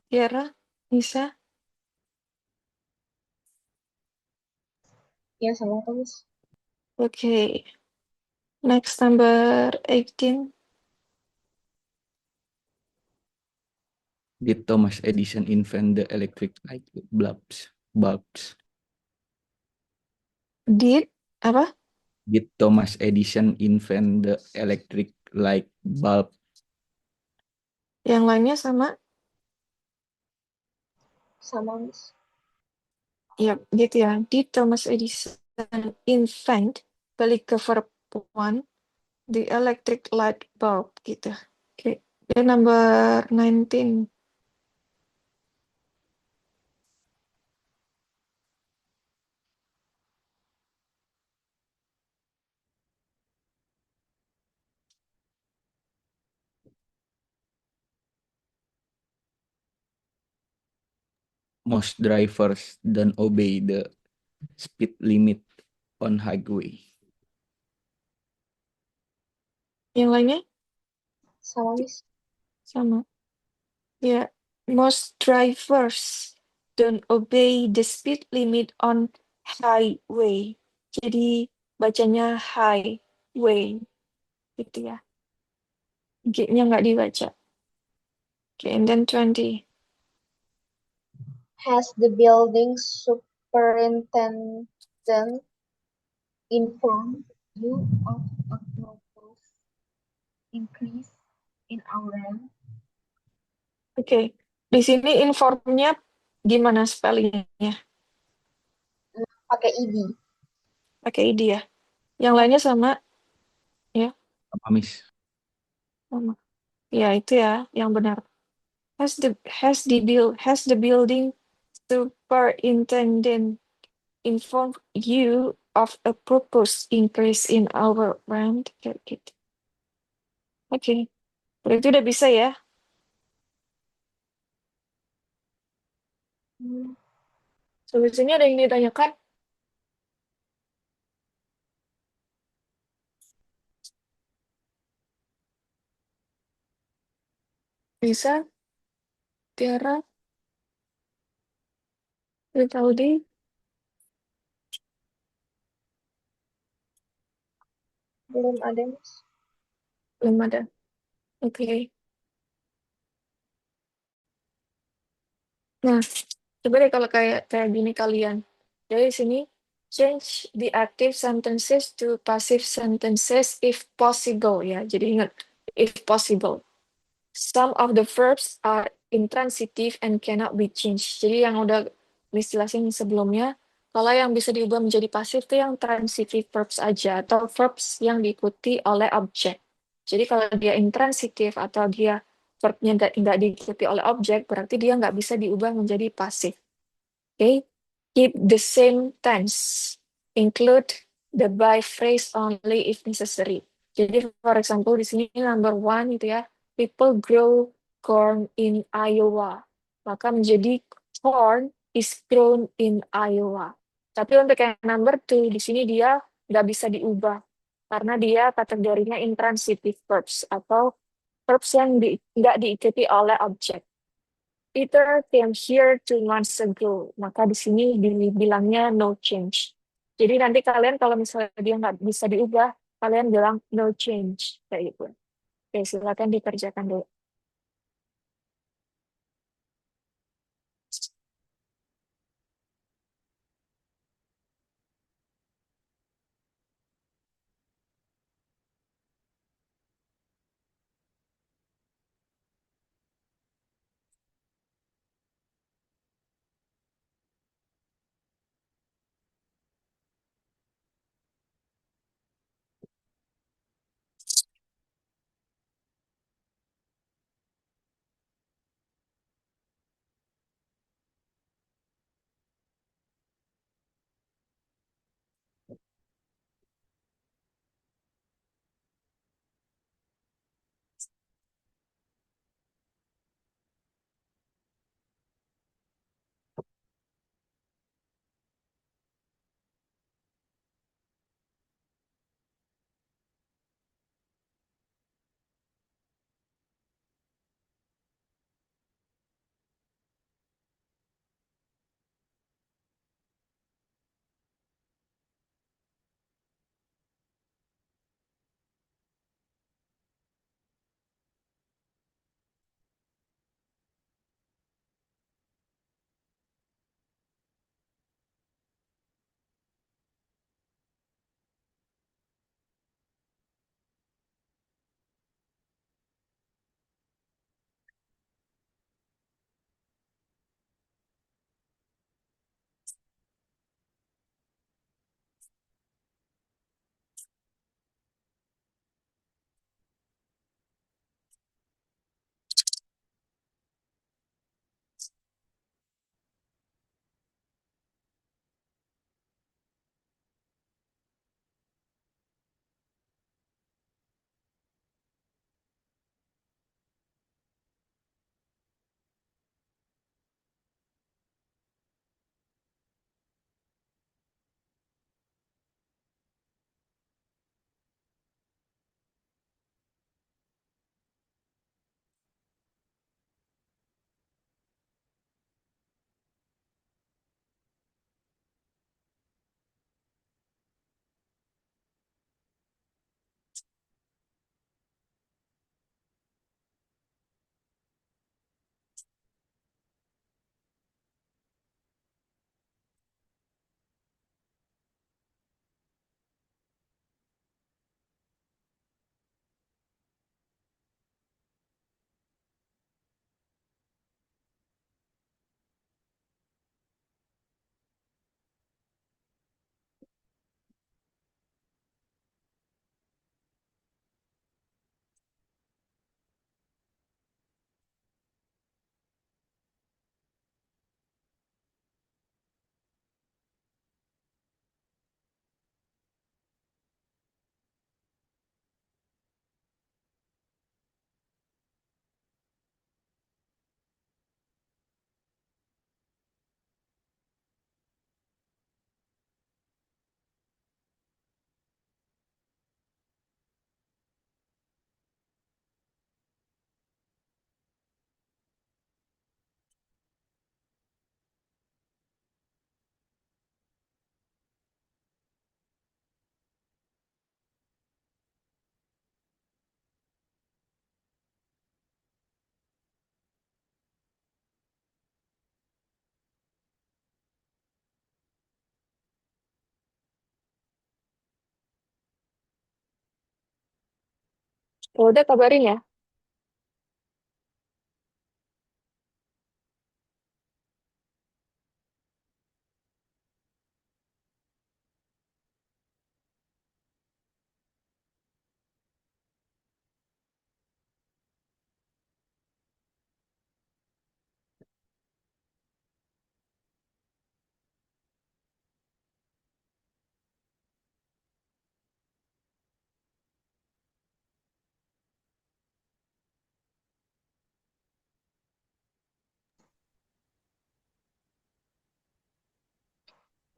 Tiara? Nisa? Ya, sama kok, Miss. Oke. Next, number 18. Did Thomas Edison invent the electric light bulbs? Did, apa? Did Thomas Edison invent the electric light bulb? Yang lainnya sama? Sama, Miss. Ya, gitu ya. Did Thomas Edison invent, balik ke verb one, the electric light bulb gitu. Oke. Dan number 19. Most drivers don't obey the speed limit on highway. Yang lainnya Sama, Miss. sama. Ya, most drivers don't obey the speed limit on highway. Jadi bacanya highway gitu ya. G-nya nggak dibaca. Oke, and then 20. Has the building superintendent informed you of a proposed increase in our rent? Oke, di sini informnya gimana spellingnya? Pakai id. Pakai id ya. Yang lainnya sama ya, Apa, Miss? sama. Ya itu ya, yang benar. Has the building superintendent informed you of a proposed increase in our rent? Kayak gitu. Oke, berarti udah bisa ya. Solusinya ada yang ditanyakan? Bisa? Tiara? Rivaldi? Belum ada, Miss. Belum ada. Oke. Nah, coba deh kalau kayak kayak gini kalian. Dari sini, change the active sentences to passive sentences if possible ya. Jadi ingat, if possible. Some of the verbs are intransitive and cannot be changed. Jadi yang udah Miss jelasin sebelumnya, kalau yang bisa diubah menjadi pasif itu yang transitive verbs aja atau verbs yang diikuti oleh objek. Jadi kalau dia intransitif atau dia verbnya nggak diikuti oleh objek, berarti dia nggak bisa diubah menjadi pasif. Okay? Keep the same tense. Include the by phrase only if necessary. Jadi, for example, di sini number one itu ya, people grow corn in Iowa. Maka menjadi corn is grown in Iowa. Tapi untuk yang number two, di sini dia nggak bisa diubah. Karena dia kategorinya intransitive verbs atau verbs yang nggak diikuti oleh objek. Peter came here 2 months ago. Maka di sini dibilangnya no change. Jadi nanti kalian kalau misalnya dia nggak bisa diubah, kalian bilang no change. Kayak gitu. Oke, silakan dikerjakan dulu. Kalau udah kabarin ya.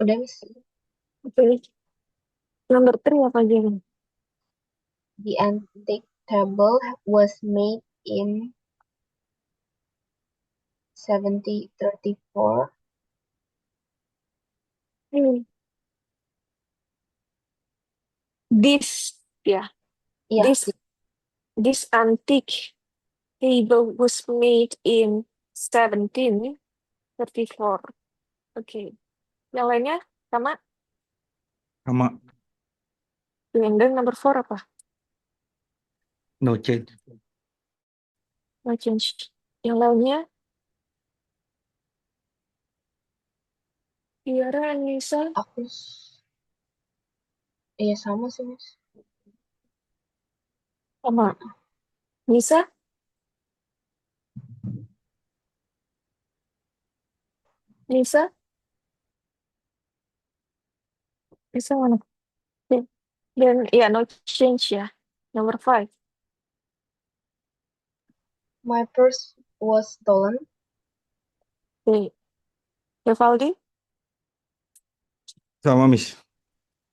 Udah, Miss. Oke. Number 3 apa aja nih? The antique table was made in 1734. Hmm. This, ya. Iya, This antique table was made in 1734. Oke. Yang lainnya sama. Sama And then number 4 apa? no change. No change. Yang lainnya, Tiara, Anissa, aku iya sama sih, Miss. sama. Nisa, Nisa, Nisa mana? Oke. Dan ya, no change ya. Number 5. My purse was stolen. Oke. Vivaldi, Sama Miss.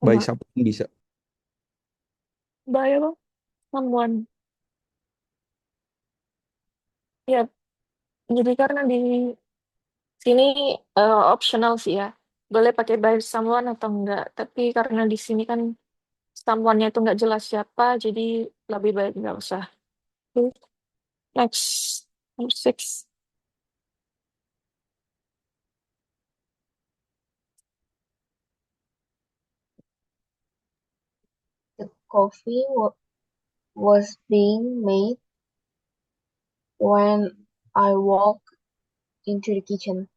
By sama. someone bisa. By apa? Someone. Ya, jadi karena di sini optional sih ya. Boleh pakai by someone atau enggak. Tapi karena di sini kan someone-nya itu nggak jelas siapa, jadi lebih baik nggak usah. Oke. Next, number 6. The coffee was being made when I walked into the kitchen.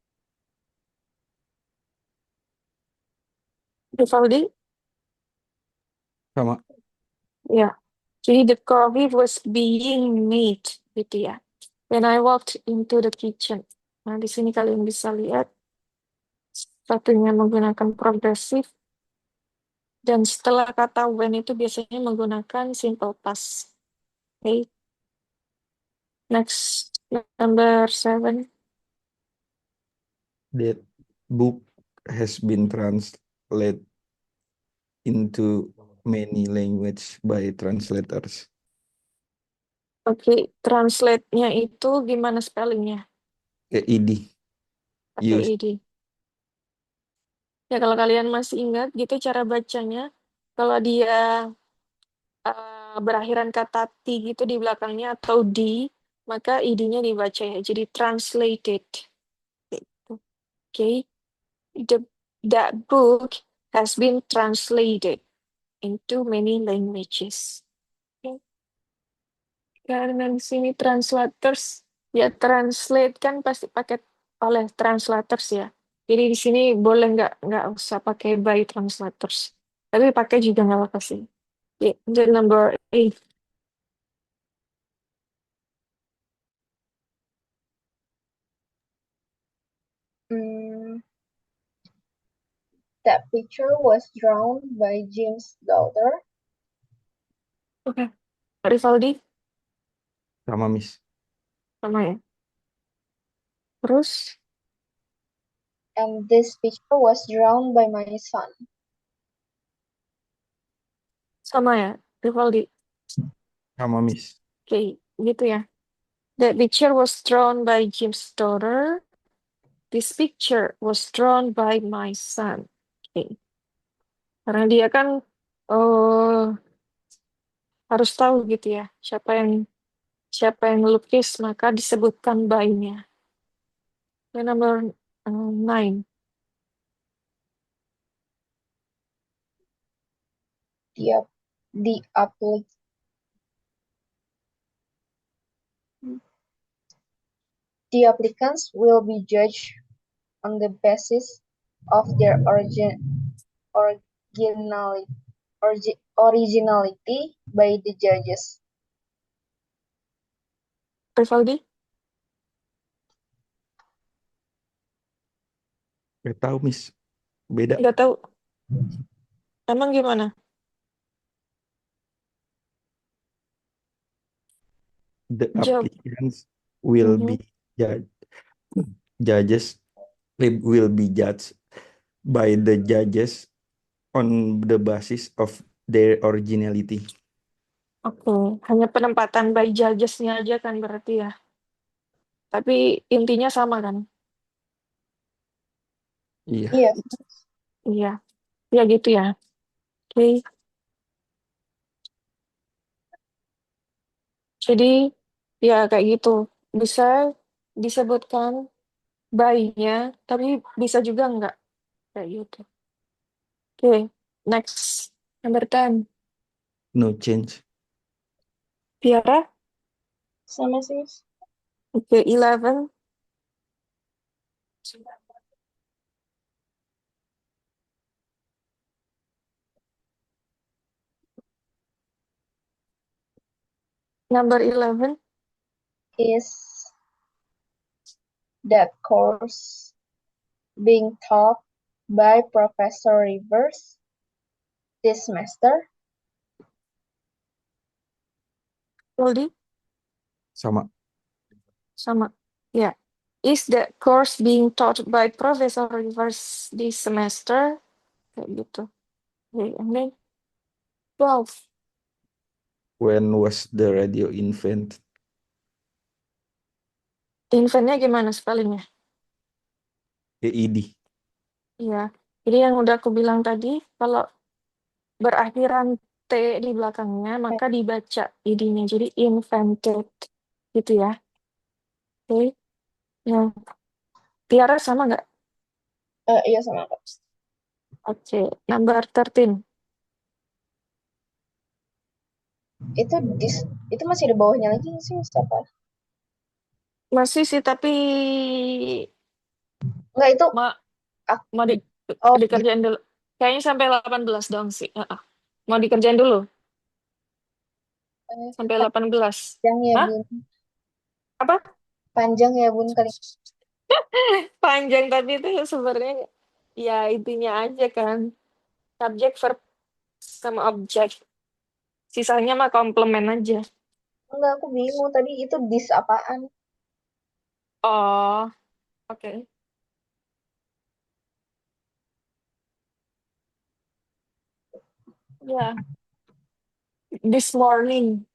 Vivaldi, Sama. ya. Jadi the coffee was being made, gitu ya. When I walked into the kitchen. Nah, di sini kalian bisa lihat satunya menggunakan progresif dan setelah kata when itu biasanya menggunakan simple past. Oke. Next, number 7. That book has been translated into many language by translators. Oke, translate-nya itu gimana spellingnya? Kayak id. Pakai Use. id. Ya kalau kalian masih ingat gitu cara bacanya, kalau dia berakhiran kata T gitu di belakangnya atau D, maka id-nya dibaca ya. Jadi translated. Gitu. Oke. The, that book has been translated into many languages. Oke. Karena di sini translators, ya translate kan pasti pakai oleh translators ya. Jadi di sini boleh nggak usah pakai by translators. Tapi pakai juga nggak apa-apa sih. Oke, the number 8. Mm, that picture was drawn by Jim's daughter. Oke. Rivaldi Sama Miss. sama ya. Terus And this picture was drawn by my son. sama ya, Rivaldi. Sama Miss. Oke, gitu ya. That picture was drawn by Jim's daughter. This picture was drawn by my son. Oke. Karena dia kan oh harus tahu gitu ya, siapa yang melukis maka disebutkan by-nya. The number 9. The, the, applic- The applicants will be judged on the basis of their originality by the judges. Rivaldi, Gak tahu, Miss. Beda. nggak tahu. Emang gimana? The Jawab. applicants will Mhm. be judges will be judged by the judges on the basis of their originality. Oke, hanya penempatan by judges-nya aja kan berarti ya. Tapi intinya sama kan? Iya. Iya. Iya, ya gitu ya. Oke, jadi ya kayak gitu. Bisa disebutkan by-nya, tapi bisa juga enggak. Kayak gitu. Oke, next. Number 10. No change. Tiara. Sama sih. Oke, 11. Number 11. Is that course being taught by Professor Rivers this semester? Goldie, Sama. sama. Ya. Is that course being taught by Professor Rivers this semester? Kayak gitu. Okay, and then 12. When was the radio invented? Inventnya gimana spellingnya? EID. Iya. Jadi yang udah aku bilang tadi, kalau berakhiran T di belakangnya, maka dibaca ID-nya. Jadi invented. Gitu ya. Oke. Yang Tiara sama nggak? Iya sama Kak. Oke. Number 13. Itu itu masih di bawahnya lagi nggak sih Mustafa? Masih sih, tapi Enggak itu ma aku, mau oh dikerjain dulu. Kayaknya sampai 18 dong sih. Mau dikerjain dulu sampai 18. panjang ya Hah? Bun. Apa? Panjang ya Bun kali. Panjang, tapi itu sebenarnya ya intinya aja kan. Subjek, verb, sama objek. Sisanya mah komplement aja. Enggak, aku bingung tadi itu dis apaan? Oh, oke. Ya, this morning.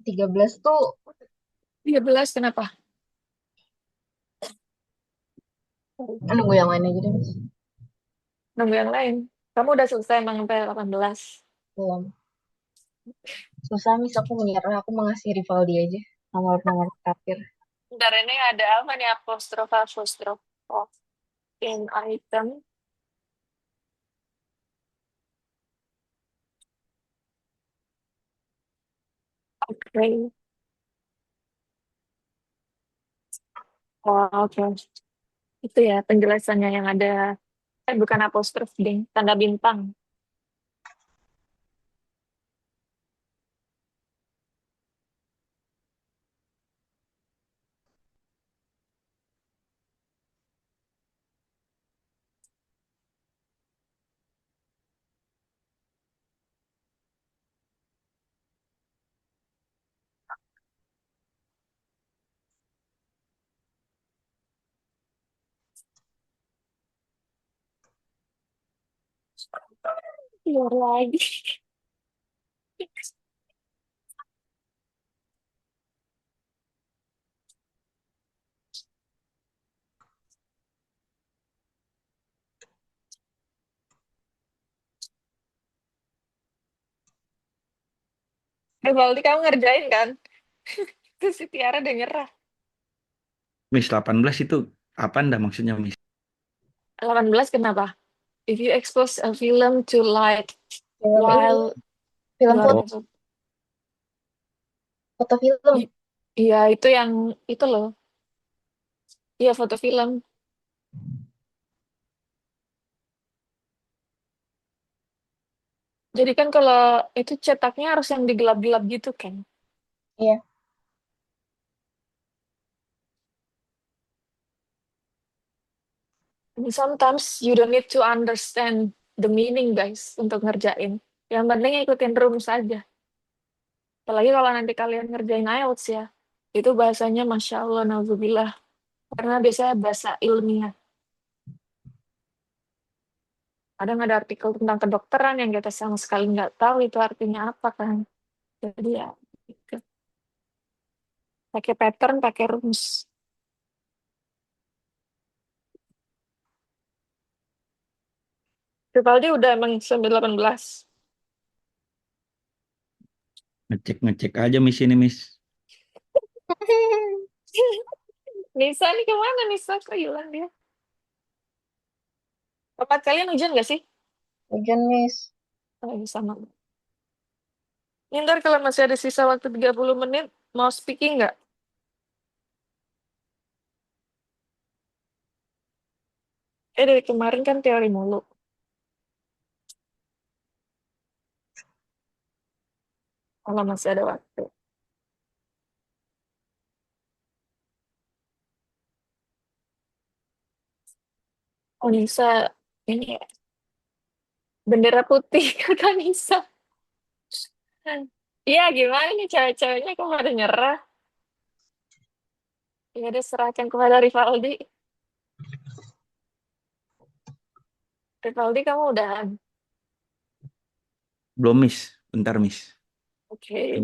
Tiga belas tuh 13 kenapa? nunggu yang mana aja deh Mas. Nunggu yang lain. Kamu udah selesai emang sampai 18. Belum. Susah Miss, aku menyerah, aku mengasih Rivaldi aja nomor-nomor terakhir. Bentar, ini ada apa nih? Apostrof in item. Oke. Oh, oke. Itu ya penjelasannya yang ada. Bukan apostrof, ding. Tanda bintang. Keluar lagi. Baldi kamu ngerjain kan? Terus si Tiara udah nyerah. Miss 18 itu apa anda maksudnya, Miss? 18 kenapa? If you expose a film to light Film ini, while film luar Oh, itu. foto film. Iya, itu yang itu loh. Iya, foto film. Jadi kan kalau itu cetaknya harus yang digelap-gelap gitu kan. Iya. And sometimes you don't need to understand the meaning guys untuk ngerjain. Yang penting ikutin rumus aja. Apalagi kalau nanti kalian ngerjain IELTS ya. Itu bahasanya Masya Allah, Nauzubillah. Karena biasanya bahasa ilmiah. Kadang ada artikel tentang kedokteran yang kita sama sekali nggak tahu itu artinya apa kan. Jadi ya, gitu. Pakai pattern, pakai rumus. Vivaldi udah emang 18. ngecek aja Miss ini, Miss. Nisa nih kemana Nisa? Kok hilang dia? Tempat kalian hujan nggak sih? Hujan, Miss. Oh, iya, sama. Ini ntar kalau masih ada sisa waktu 30 menit, mau speaking nggak? Dari kemarin kan teori mulu. Kalau masih ada waktu. Oh, Nisa. Ini ya, bendera putih kata Nisa. Iya, gimana nih cewek-ceweknya kok pada nyerah? Ya udah serahkan kepada Rivaldi. Rivaldi kamu udah. Belum, Miss. Bentar, Miss. Oke.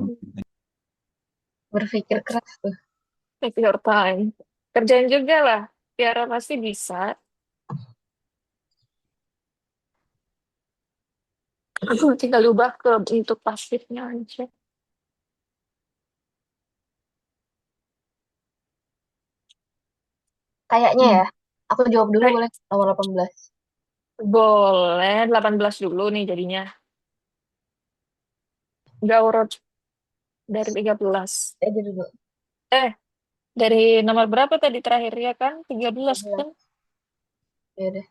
Berpikir keras tuh. Take your time. Kerjain juga lah. Tiara pasti bisa. Aku tinggal ubah ke bentuk pasifnya aja. Kayaknya ya. Aku jawab dulu Eh, boleh? Nomor 18. boleh 18 dulu nih jadinya. Nggak urut dari 13. Aja dulu. Eh, dari nomor berapa tadi terakhir ya kan? 13 kan? 18. Ya udah.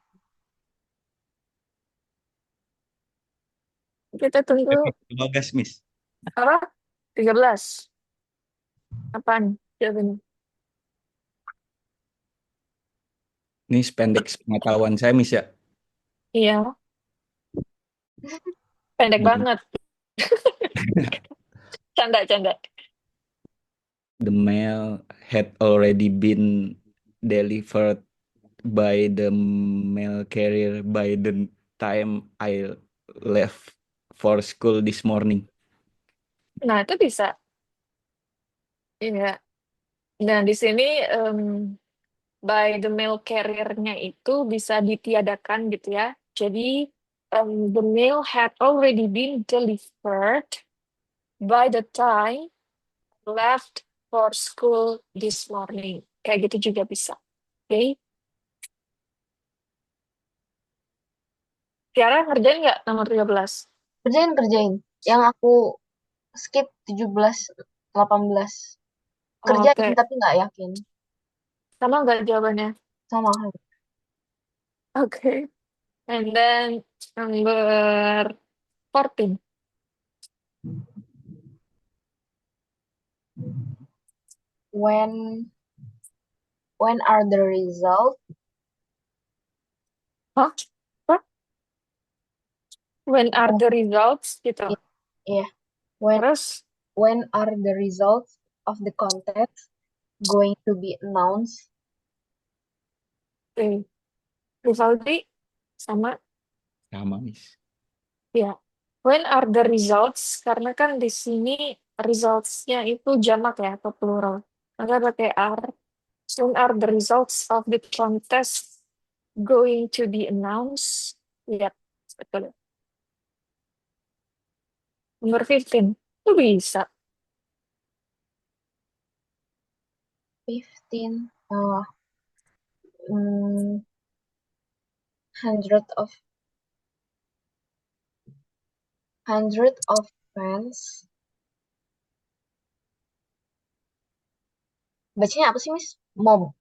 Kita tunggu Bagas, Miss. apa? 13. Apaan jawabannya? Ini pendek pengetahuan saya, Miss ya. Iya, pendek The, banget. Canda-canda. the mail had already been delivered by the mail carrier by the time I left for school this morning. Nah, itu bisa. Iya. Nah, di sini by the mail carrier-nya itu bisa ditiadakan gitu ya. Jadi, the mail had already been delivered by the time left for school this morning. Kayak gitu juga bisa. Oke. Tiara ngerjain nggak nomor 13? Kerjain. Yang aku skip 17, 18. Kerjain Oke. tapi nggak yakin. Sama nggak jawabannya? Sama. Oke. And then number 14. When are the results? Hah? What? When are the results gitu? Yeah. When Terus, are the results of the contest going to be announced? Rivaldi sama Sama, Miss. Ya. When are the results? Karena kan di sini results-nya itu jamak ya atau plural. Maka pakai are. Soon are the results of the contest going to be announced? Lihat, betul. Nomor 15. Itu bisa. 15. Hundred of fans. Bacanya apa sih, Miss? Mob.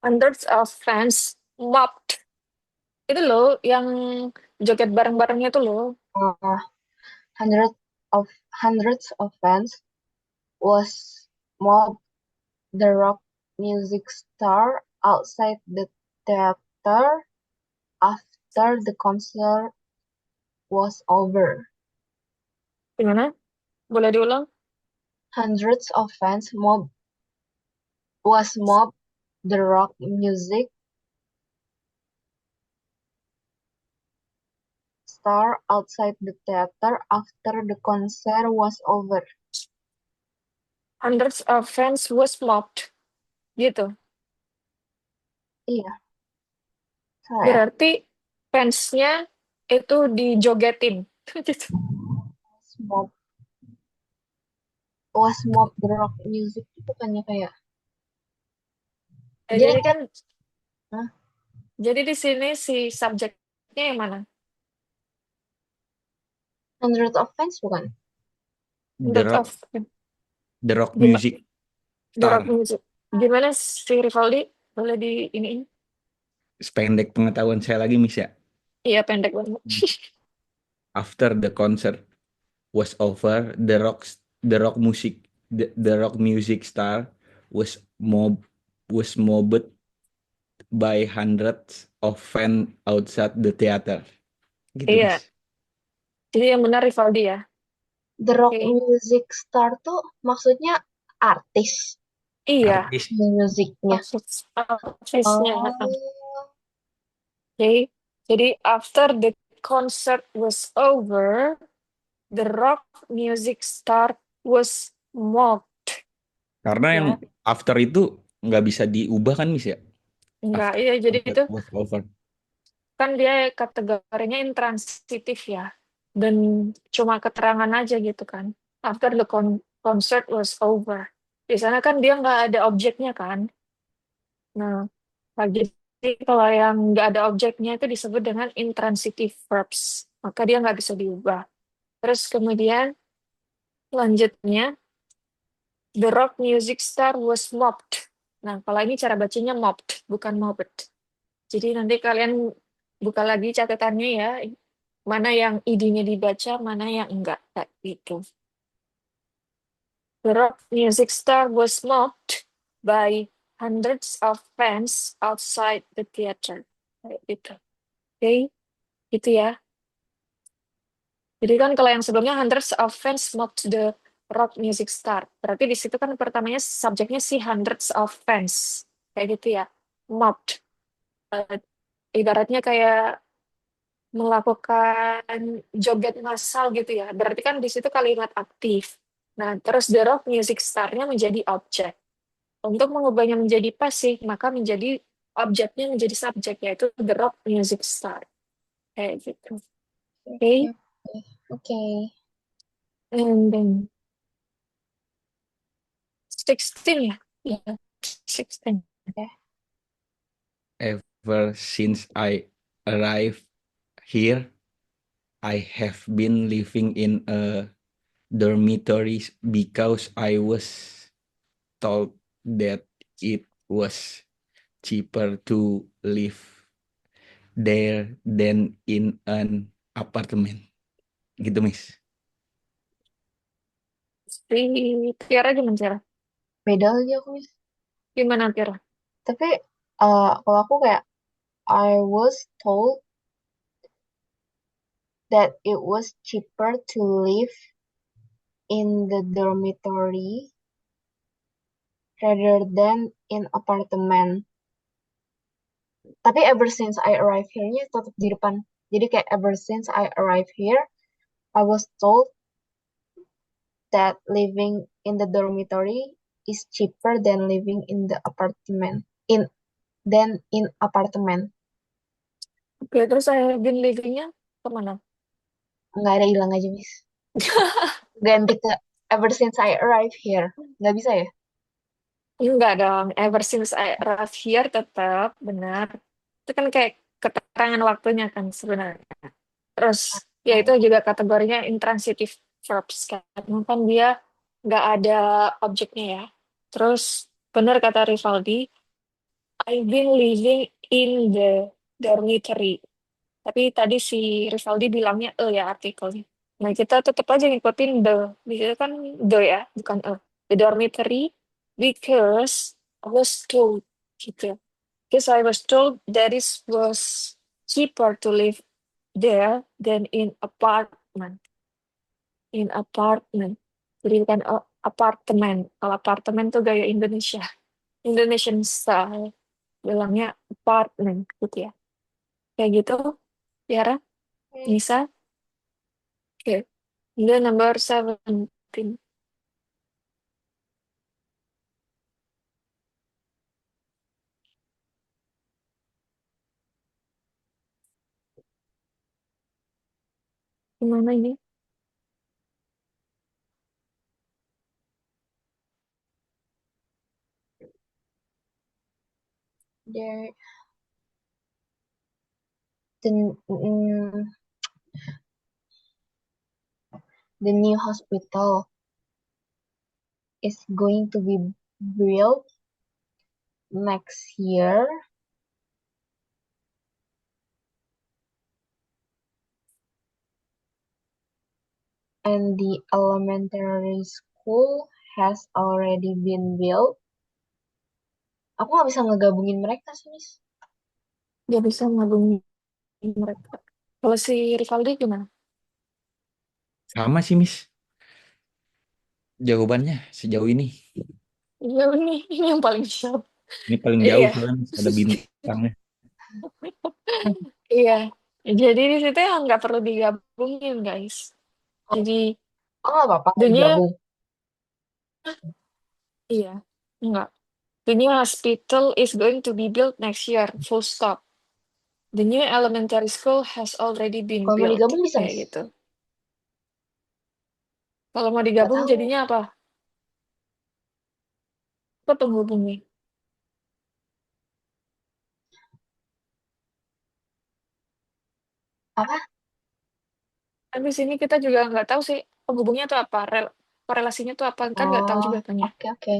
Hundreds of fans mobbed. Itu loh, yang joget bareng-barengnya itu loh. Uh, hundreds of fans was mobbed the rock music star outside the theater after the concert was over. Gimana? Boleh diulang? Hundreds of fans was mobbed the rock music star outside the theater after the concert was over. Hundreds of fans was mobbed. Gitu. Iya, salah ya? Berarti fansnya itu dijogetin. Gitu. Was mobbed the rock music itu bukannya kayak Ya, jadi jadi kan, Hah? jadi di sini si subjeknya yang mana? hundreds of fans bukan? The Hundreds Rock, of The Rock Gima- Music the rock Star. music. Gimana si Rivaldi? Boleh di ini? Sependek pengetahuan saya lagi, Miss ya. Iya, pendek banget. After the concert was over, the rock music star was mobbed by hundreds of fans outside the theater. Gitu, Iya. Miss. Jadi yang benar Rivaldi ya. The rock Oke. music star tuh maksudnya artis Iya. Artis. musiknya. Artisnya. Oh, Oke. Jadi after the concert was over, the rock music star was mobbed. Karena yang Ya. after itu nggak bisa diubah kan, Miss ya? Enggak, After iya. Jadi concert itu was over. kan dia kategorinya intransitif ya. Dan cuma keterangan aja gitu kan. After the concert was over. Di sana kan dia nggak ada objeknya kan. Nah, jadi kalau yang nggak ada objeknya itu disebut dengan intransitive verbs. Maka dia nggak bisa diubah. Terus kemudian lanjutnya, the rock music star was mobbed. Nah, kalau ini cara bacanya mobbed, bukan mobbed. Jadi nanti kalian buka lagi catatannya ya, mana yang id-nya dibaca, mana yang enggak. Kayak gitu. The rock music star was mobbed by hundreds of fans outside the theater. Kayak gitu. Oke, gitu ya. Jadi kan kalau yang sebelumnya hundreds of fans mocked the rock music star. Berarti di situ kan pertamanya subjeknya si hundreds of fans. Kayak gitu ya. Mocked. Eh, ibaratnya kayak melakukan joget massal gitu ya. Berarti kan di situ kalimat aktif. Nah, terus the rock music star-nya menjadi objek. Untuk mengubahnya menjadi pasif, maka menjadi objeknya menjadi subjek, yaitu the rock music star. Kayak gitu. Oke. oke. And then 16 ya? Ya, 16. Ever since I arrived here, I have been living in a dormitory because I was told that it was cheaper to live there than in an apartment. Gitu, Miss. Si Tiara gimana, Tiara? Beda lagi aku, Miss. Gimana, Tiara? Tapi kalau aku kayak I was told that it was cheaper to live in the dormitory rather than in apartment. Tapi ever since I arrived here-nya tetap di depan. Jadi kayak ever since I arrived here, I was told that living in the dormitory is cheaper than living in the apartment. In apartemen. Oke, terus saya been living-nya kemana? Nggak ada, hilang aja, Miss. Ganti ke ever since I arrived here. Nggak bisa ya? Enggak dong, ever since I arrived here tetap benar. Itu kan kayak keterangan waktunya kan sebenarnya. Terus ya itu juga kategorinya intransitive verbs kan. Kan dia nggak ada objeknya ya. Terus benar kata Rivaldi, I've been living in the dormitory. Tapi tadi si Rivaldi bilangnya ya artikelnya. Nah kita tetap aja ngikutin the. Di situ kan the ya, bukan e. The dormitory because I was told gitu. Because I was told that it was cheaper to live there than in apartment. In apartment. Jadi bukan apartemen. Kalau apartemen tuh gaya Indonesia. Indonesian style. Bilangnya apartment gitu ya. Kayak gitu, Tiara, Nisa. Oke. The number 17. Gimana ini? There, the new hospital is going to be built next year, and the elementary school has already been built. Aku nggak bisa ngegabungin mereka sih, Miss. Dia bisa ngabungin mereka. Kalau si Rivaldi gimana? Sama sih, Miss. Jawabannya sejauh ini. Iya ini yang paling siap. Ini paling jauh Iya. soalnya Miss. Ada bintangnya. Iya. Jadi di situ yang nggak perlu digabungin, guys. Jadi Oh, nggak apa-apa, the new, gabung. iya, enggak. The new hospital is going to be built next year, full stop. The new elementary school has already been Kalau mau built. digabung bisa, Kayak Miss. gitu. Kalau mau Nggak digabung tahu. jadinya apa? Apa penghubungnya? Apa? Tapi sini kita juga nggak tahu sih penghubungnya itu apa, korelasinya itu apa kan nggak tahu Oh, juga kan ya. oke.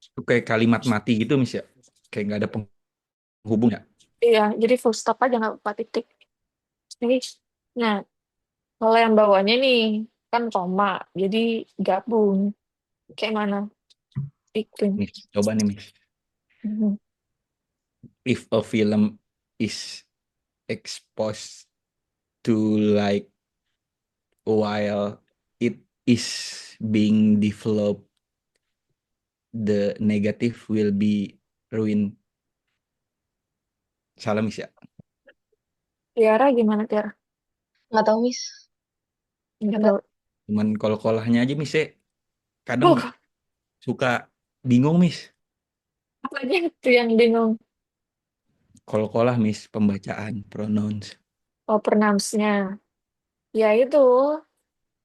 Itu kayak kalimat mati gitu, Miss ya. Kayak nggak ada penghubung ya. Iya, jadi full stop aja nggak apa titik. Jadi, nah kalau yang bawahnya nih kan koma, jadi gabung. Kayak mana? Bikin. Miss, coba nih, Miss. Mhm. If a film is exposed to light while it is being developed, the negative will be ruined. Salah, Miss ya. Tiara gimana Tiara? Nggak tahu, Miss. Nggak Nggak. tahu. Cuman kolahnya aja, Miss ya. Kadang Oh, suka bingung, Miss. apa aja itu yang bingung? Kolah Miss, pembacaan pronouns. Oh, pronounce-nya. Ya itu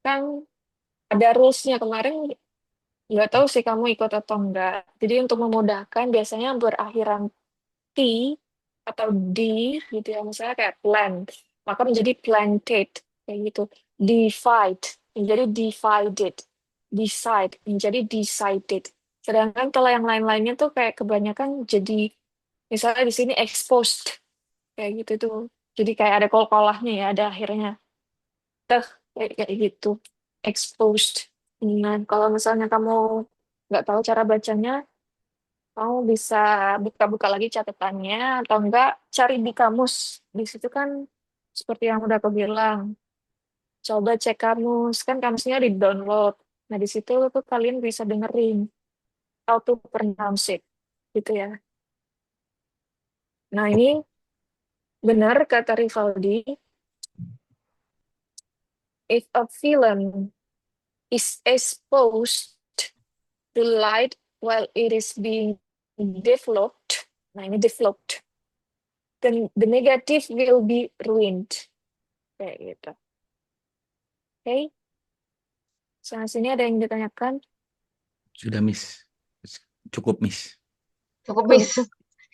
kan ada rules-nya kemarin. Nggak tahu sih kamu ikut atau enggak. Jadi untuk memudahkan biasanya berakhiran T atau D gitu ya. Misalnya kayak plant. Maka menjadi planted. Kayak gitu. Divide. Menjadi divided. Decide. Menjadi decided. Sedangkan kalau yang lain-lainnya tuh kayak kebanyakan jadi misalnya di sini exposed. Kayak gitu tuh. Jadi kayak ada kol-kolahnya ya. Ada akhirnya. Teh. Kayak gitu. Exposed. Nah, kalau misalnya kamu nggak tahu cara bacanya, kamu bisa buka-buka lagi catatannya atau enggak cari di kamus. Di situ kan seperti yang udah aku bilang, coba cek kamus, kan kamusnya di-download. Nah, di situ tuh kalian bisa dengerin how to pronounce it gitu ya. Nah, ini Benar kata Rivaldi, if a film is exposed to light while it is being developed, nah ini developed, then the negative will be ruined. Kayak gitu. Oke, sana sini ada yang ditanyakan? Sudah, Miss. Cukup, Miss. Cukup, Miss.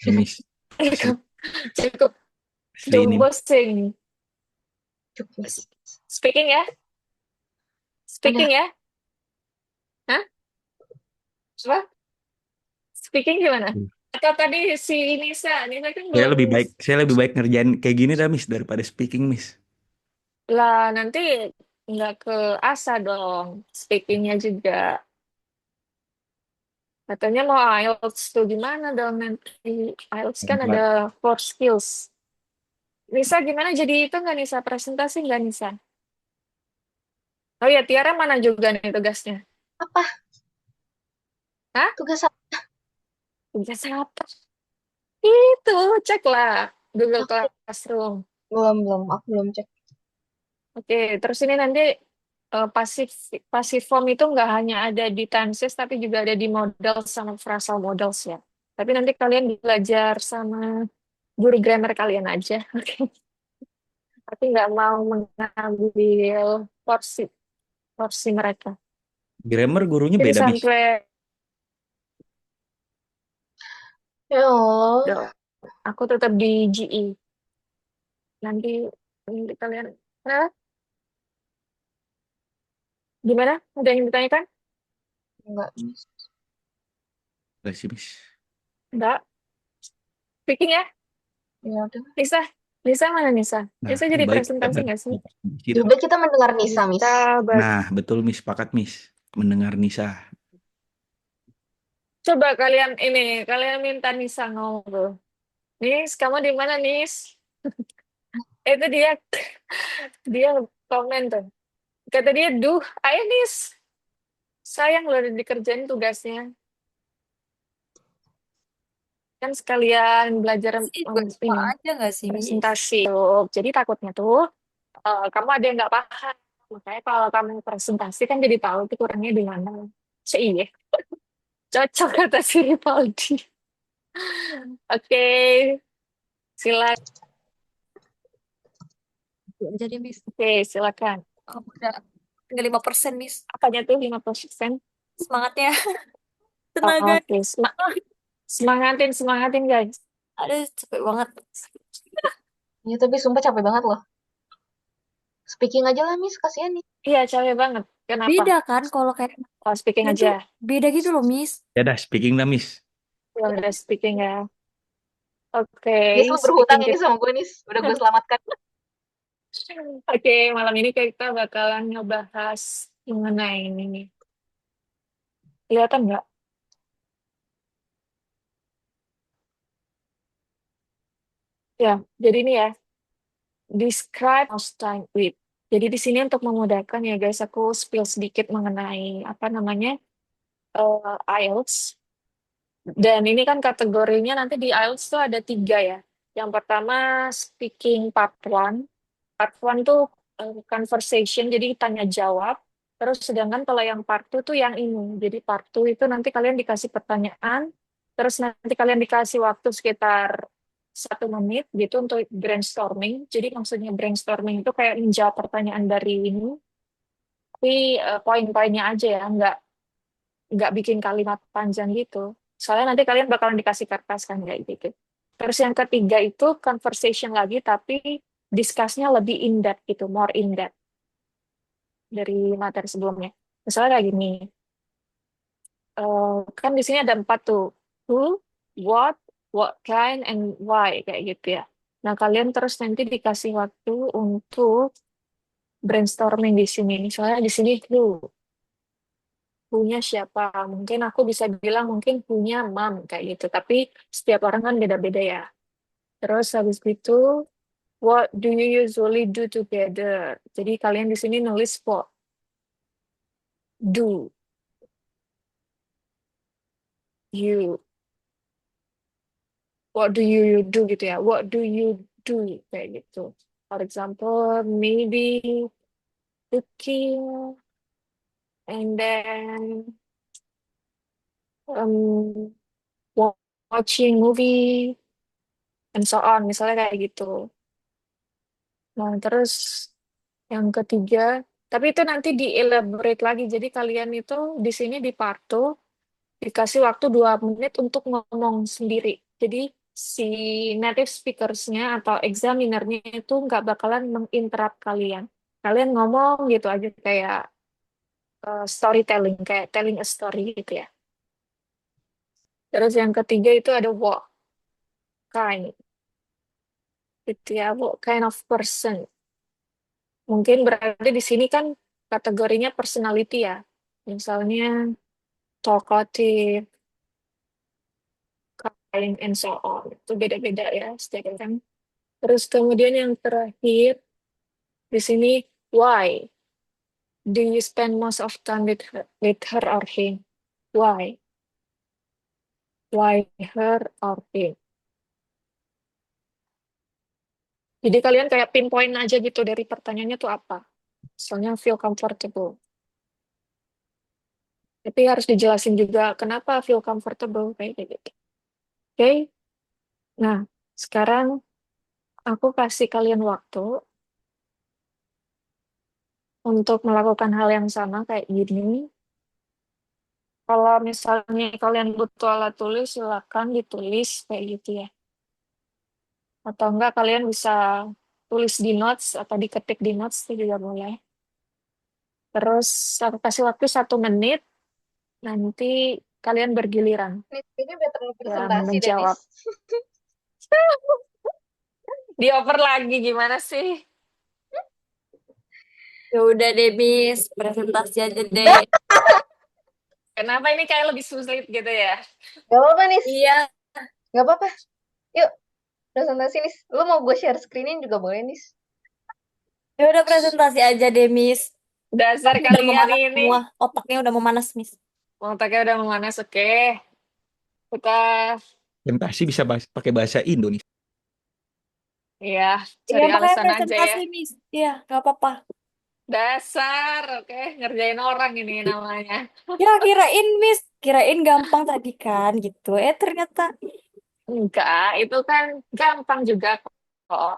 Ya, Miss. Cukup, cukup Asli ini. bossing. Cukup, Miss. Speaking ya? Speaking ya? Hah? Apa? Speaking gimana? Atau tadi si Nisa kan belum. Saya lebih baik ngerjain kayak gini dah, Miss, daripada speaking, Miss. Lah, nanti nggak ke asa dong. Speakingnya juga. Katanya mau IELTS tuh gimana dong nanti? IELTS kan ada 4 skills. Nisa gimana jadi itu nggak Nisa? Presentasi nggak Nisa? Oh ya, Tiara mana juga nih tugasnya? Apa? Hah? Tugas apa? Tugas apa? Itu, cek lah. Google Aku Classroom. belum. Aku belum cek. Oke, terus ini nanti pasif form itu nggak hanya ada di tenses, tapi juga ada di modal sama phrasal modals ya. Tapi nanti kalian belajar sama guru grammar kalian aja. Oke. Tapi nggak mau mengambil porsi mereka. Grammar gurunya Jadi beda, Miss. sampai Ya Allah. Duh, aku tetap di GE. Nanti kalian, Hah? Gimana? Ada yang ditanyakan? Enggak, Miss. Enggak sih, Miss. Enggak. Speaking ya, Ya udah. Nisa mana Nisa? Nah, Nisa jadi baik. presentasi nggak sih? Lebih baik kita mendengar Nisa, Miss. Nah, betul, Miss. Sepakat, Miss. Mendengar Nisa. Coba kalian minta Nisa ngobrol. Nis, kamu di mana Nis? Itu dia komen tuh. Kata dia, duh, ayo Nis. Sayang loh udah dikerjain tugasnya. Kan sekalian belajar Sama aja nggak sih, Miss? presentasi. Tuh. Jadi takutnya tuh kamu ada yang nggak paham. Makanya kalau kamu presentasi kan jadi tahu tuh kurangnya di mana. Iya, cocok kata si Rivaldi. Oke, silakan. Jadi, Miss, Oke, silakan. udah tinggal 5%, Miss. Apanya tuh 50%? Semangatnya. Tenaga. Oke, semangatin guys. Aduh, capek banget. Ya, tapi sumpah capek banget loh. Speaking aja lah, Miss. Kasihan nih. Iya, capek banget. Kenapa? Beda kan kalau kayak Oh, speaking itu aja. beda gitu loh, Miss. Ya dah, speaking dah, Miss. Ya udah speaking ya. Oke, Dia selalu berhutang speaking ini sama gue, Nis. Udah gue selamatkan. Oke, malam ini kita bakalan ngebahas mengenai ini nih. Kelihatan nggak? Ya, jadi ini ya. Describe most time with. Jadi di sini untuk memudahkan ya guys, aku spill sedikit mengenai apa namanya IELTS. Dan ini kan kategorinya nanti di IELTS tuh ada 3 ya. Yang pertama speaking part 1. Part 1 tuh conversation, jadi tanya jawab. Terus sedangkan kalau yang part 2 tuh yang ini. Jadi part 2 itu nanti kalian dikasih pertanyaan, terus nanti kalian dikasih waktu sekitar 1 menit gitu untuk brainstorming. Jadi maksudnya brainstorming itu kayak menjawab pertanyaan dari ini, tapi poin-poinnya aja ya, nggak bikin kalimat panjang gitu. Soalnya nanti kalian bakalan dikasih kertas kan kayak gitu. Terus yang ketiga itu conversation lagi, tapi discuss-nya lebih in-depth gitu, more in-depth dari materi sebelumnya. Misalnya kayak gini, kan di sini ada 4 tuh, who, what kind, and why, kayak gitu ya. Nah, kalian terus nanti dikasih waktu untuk brainstorming di sini. Misalnya di sini who-nya siapa? Mungkin aku bisa bilang mungkin who-nya mom, kayak gitu. Tapi setiap orang kan beda-beda ya. Terus habis itu, what do you usually do together? Jadi kalian di sini nulis what do you do gitu ya. What do you do kayak gitu. For example, maybe cooking and then um, watching movie and so on, misalnya kayak gitu. Nah, terus yang ketiga, tapi itu nanti di-elaborate lagi. Jadi kalian itu di sini di part 2 dikasih waktu 2 menit untuk ngomong sendiri. Jadi si native speakers-nya atau examinernya itu nggak bakalan menginterrupt kalian. Kalian ngomong gitu aja kayak storytelling, kayak telling a story gitu ya. Terus yang ketiga itu ada what kind, gitu ya, what kind of person. Mungkin berarti di sini kan kategorinya personality ya. Misalnya talkative, kind, and so on. Itu beda-beda ya setiap orang. Terus kemudian yang terakhir di sini why do you spend most of time with her or him? Why? Why her or him? Jadi kalian kayak pinpoint aja gitu dari pertanyaannya tuh apa. Misalnya feel comfortable. Tapi harus dijelasin juga kenapa feel comfortable kayak gitu. Oke? Nah, sekarang aku kasih kalian waktu untuk melakukan hal yang sama kayak gini. Kalau misalnya kalian butuh alat tulis, silakan ditulis kayak gitu ya. Atau enggak kalian bisa tulis di notes atau diketik di notes itu juga boleh. Terus aku kasih waktu 1 menit, nanti kalian bergiliran Nis, kayaknya better yang presentasi deh, menjawab. Nis. Dioper lagi gimana sih? Ya udah deh, Miss. Presentasi aja deh. Kenapa ini kayak lebih sulit gitu ya? Gak apa-apa, Nis. Iya. Gak apa-apa. Yuk, presentasi, Nis. Lu mau gue share screenin juga boleh, Nis. Ya udah presentasi aja deh, Miss. Dasar Udah kalian memanas ini. semua. Otaknya udah memanas, Miss. Otaknya udah memanas, oke. Kita, Presentasi bisa pakai bahasa Indonesia. ya, Iya, cari makanya alasan aja ya. presentasi, Miss. Iya, gak apa-apa. Dasar, oke. Ngerjain orang ini namanya. Ya, kirain, Miss. Kirain gampang tadi kan, gitu. Ternyata Enggak, itu kan gampang juga kok.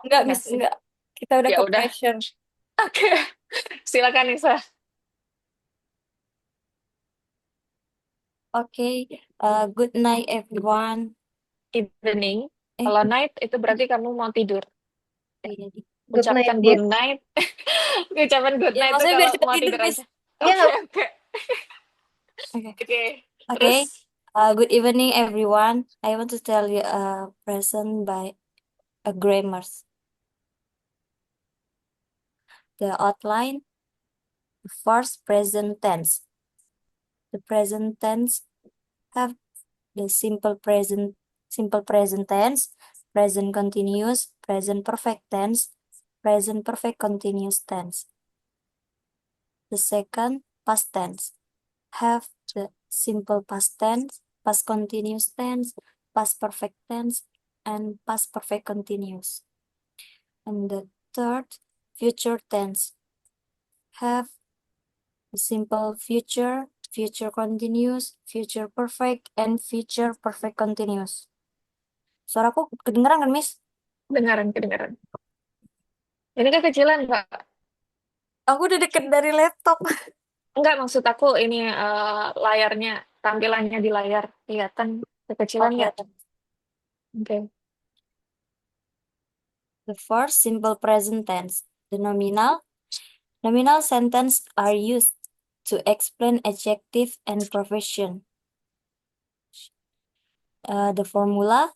enggak, Enggak Miss. sih. Enggak. Kita udah Ya ke udah, pressure. oke. Silakan Nisa. Oke. Good night, everyone. Evening. Eh, Kalau night itu berarti kamu mau tidur. iya, iya. Good night, Ucapkan Nis. good night. Ucapan good Ya, night itu maksudnya biar kalau cepet mau tidur, tidur Miss. aja. Iya, Oke, oke. Oke. Oke. Okay. Terus Good evening, everyone. I want to tell you a present by a grammars. The outline, the first present tense. The present tense have the simple present tense, present continuous, present perfect tense, present perfect continuous tense. The second, past tense, have the simple past tense, past continuous tense, past perfect tense, and past perfect continuous. And the third, future tense, have the simple future, future continuous, future perfect, and future perfect continuous. Suaraku kedengeran kan, Miss? kedengaran, kedengaran. Ini kekecilan Mbak. Aku udah deket dari laptop. Enggak, maksud aku ini layarnya, tampilannya di layar. Kelihatan kekecilan Oke. nggak? Oke. The first, simple present tense. The nominal sentence are used to explain adjective and profession. The formula,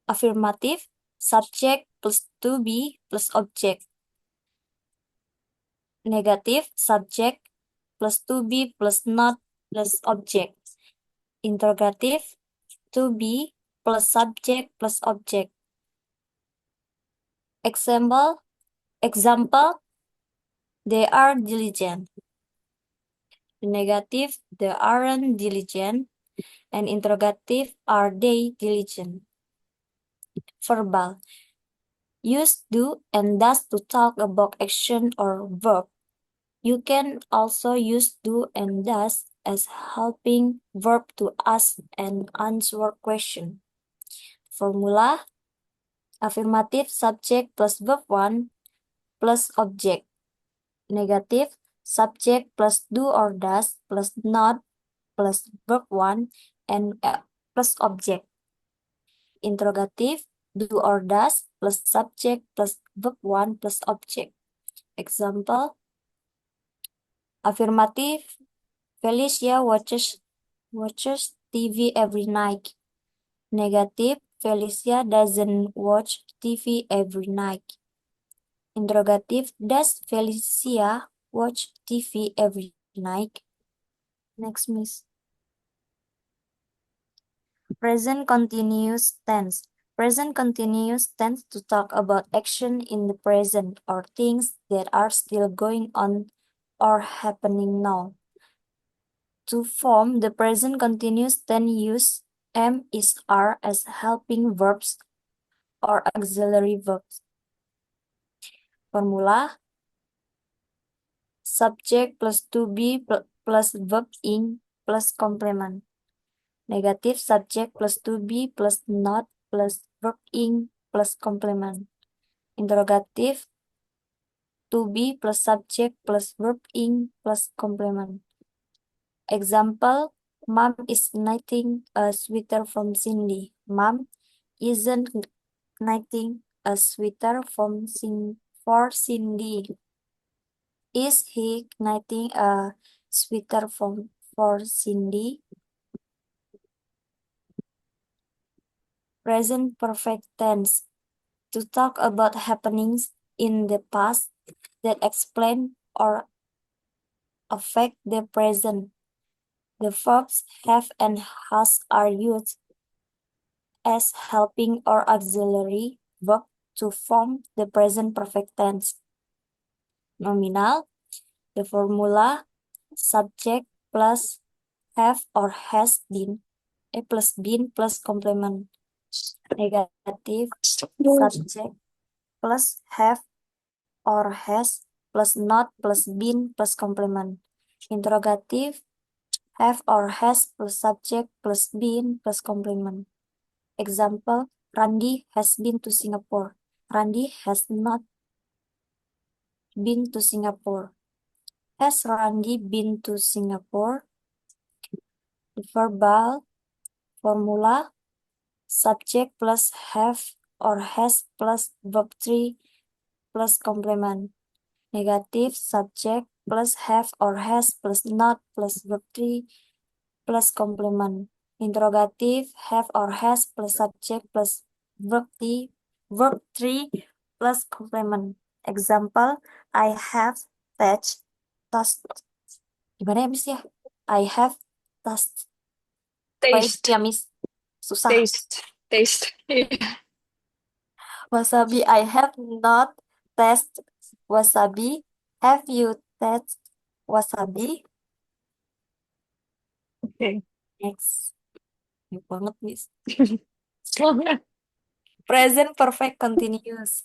affirmative, subject plus to be plus object. Negative, subject plus to be plus not plus object. Interrogative, to be plus subject plus object. Example, they are diligent. The negative, they aren't diligent. And interrogative, are they diligent? Verbal. Use do and does to talk about action or verb. You can also use do and does as helping verb to ask and answer question. Formula: affirmative subject plus verb 1 plus object. Negative subject plus do or does plus not plus verb 1 and plus object. Interrogative: do or does plus subject plus verb 1 plus object. Example: affirmative, Felicia watches TV every night. Negative, Felicia doesn't watch TV every night. Interrogative, does Felicia watch TV every night? Next, Miss. Present continuous tense. Present continuous tense to talk about action in the present or things that are still going on or happening now. To form the present continuous tense, use am, is, are as helping verbs or auxiliary verbs. Formula: subject plus to be plus verb ing plus complement. Negative subject plus to be plus not plus verb ing plus complement. Interrogative: to be plus subject plus verb ing plus complement. Example: Mom is knitting a sweater from Cindy. Mom isn't knitting a sweater for Cindy. Is he knitting a sweater for Cindy? Present perfect tense. To talk about happenings in the past that explain or affect the present. The verbs have and has are used as helping or auxiliary verb to form the present perfect tense. Nominal: the formula subject plus have or has been, plus been plus complement. Negative subject plus have or has plus not plus been plus complement. Interrogative: have or has plus subject plus been plus complement. Example: Randy has been to Singapore. Randy has not been to Singapore. Has Randy been to Singapore? The verbal formula subject plus have or has plus verb 3 plus complement. Negative subject plus have or has plus not plus verb 3 plus complement. Interrogative: have or has plus subject plus verb 3 plus complement. Example: I have touched. Gimana ya, Miss ya? I have touched. Pahit Taste. ya, Miss. Susah. Taste. Iya. Wasabi. I have not tasted wasabi. Have you tasted wasabi? Oke. Next. Banyak banget, Miss. Semangat. Present perfect continuous.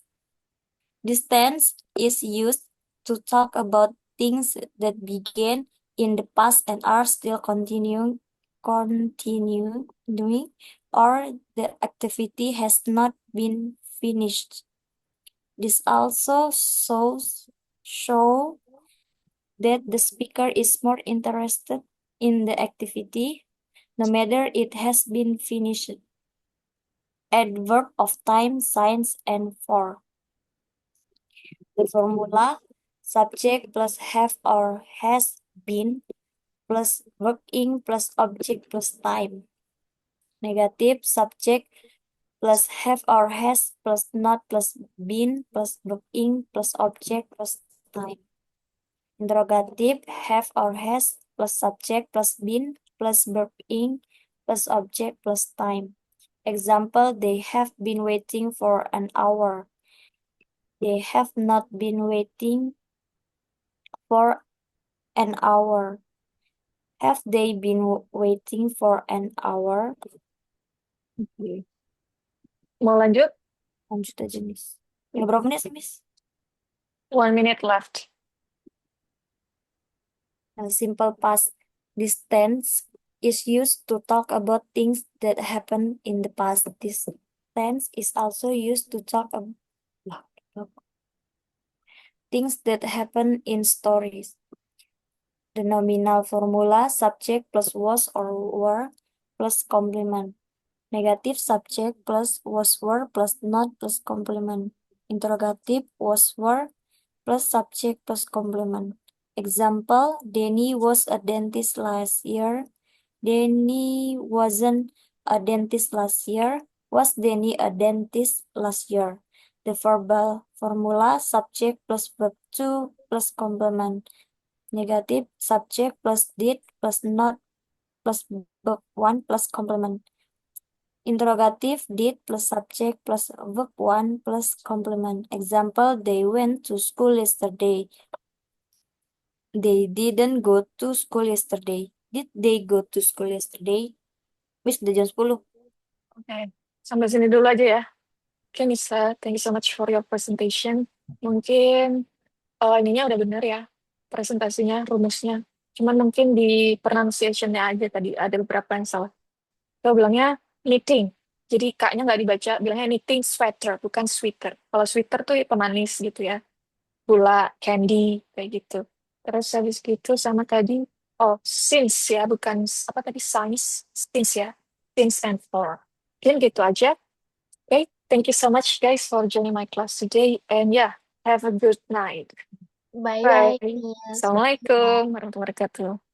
This tense is used to talk about things that began in the past and are still continuing, or the activity has not been finished. This also show that the speaker is more interested in the activity, no matter it has been finished. Adverb of time, signs, and for. The formula subject plus have or has been plus verb ing plus object plus time. Negative subject plus have or has plus not plus been plus verb ing plus object plus time. Interrogative: have or has plus subject plus been plus verb ing plus object plus time. Example: they have been waiting for an hour. They have not been waiting for an hour. Have they been waiting for an hour? Oke. Mau lanjut? Lanjut aja, Miss. Ya, berapa menit sih, Miss? 1 minute left. Simple past this tense is used to talk about things that happened in the past. This tense is also used to talk about things that happen in stories. The nominal formula subject plus was or were plus complement. Negative subject plus was were plus not plus complement. Interrogative was were plus subject plus complement. Example, Danny was a dentist last year. Danny wasn't a dentist last year. Was Danny a dentist last year? The verbal formula subject plus verb 2 plus complement. Negative subject plus did plus not plus verb 1 plus complement. Interrogative did plus subject plus verb 1 plus complement. Example, they went to school yesterday. They didn't go to school yesterday. Did they go to school yesterday? Miss, udah jam 10. Oke, sampai sini dulu aja ya. Oke, Nisa, thank you so much for your presentation. Mungkin ininya udah benar ya, presentasinya, rumusnya. Cuman mungkin di pronunciation-nya aja tadi ada beberapa yang salah. Kita bilangnya knitting. Jadi K-nya nggak dibaca, bilangnya knitting sweater, bukan sweater. Kalau sweater tuh pemanis gitu ya. Gula, candy, kayak gitu. Terus habis gitu sama tadi, since ya, bukan apa tadi, science, since ya. Since and for. Mungkin gitu aja. Okay, thank you so much guys for joining my class today. And yeah, have a good night. Bye-bye, Bye. Miss. Assalamualaikum warahmatullahi wabarakatuh.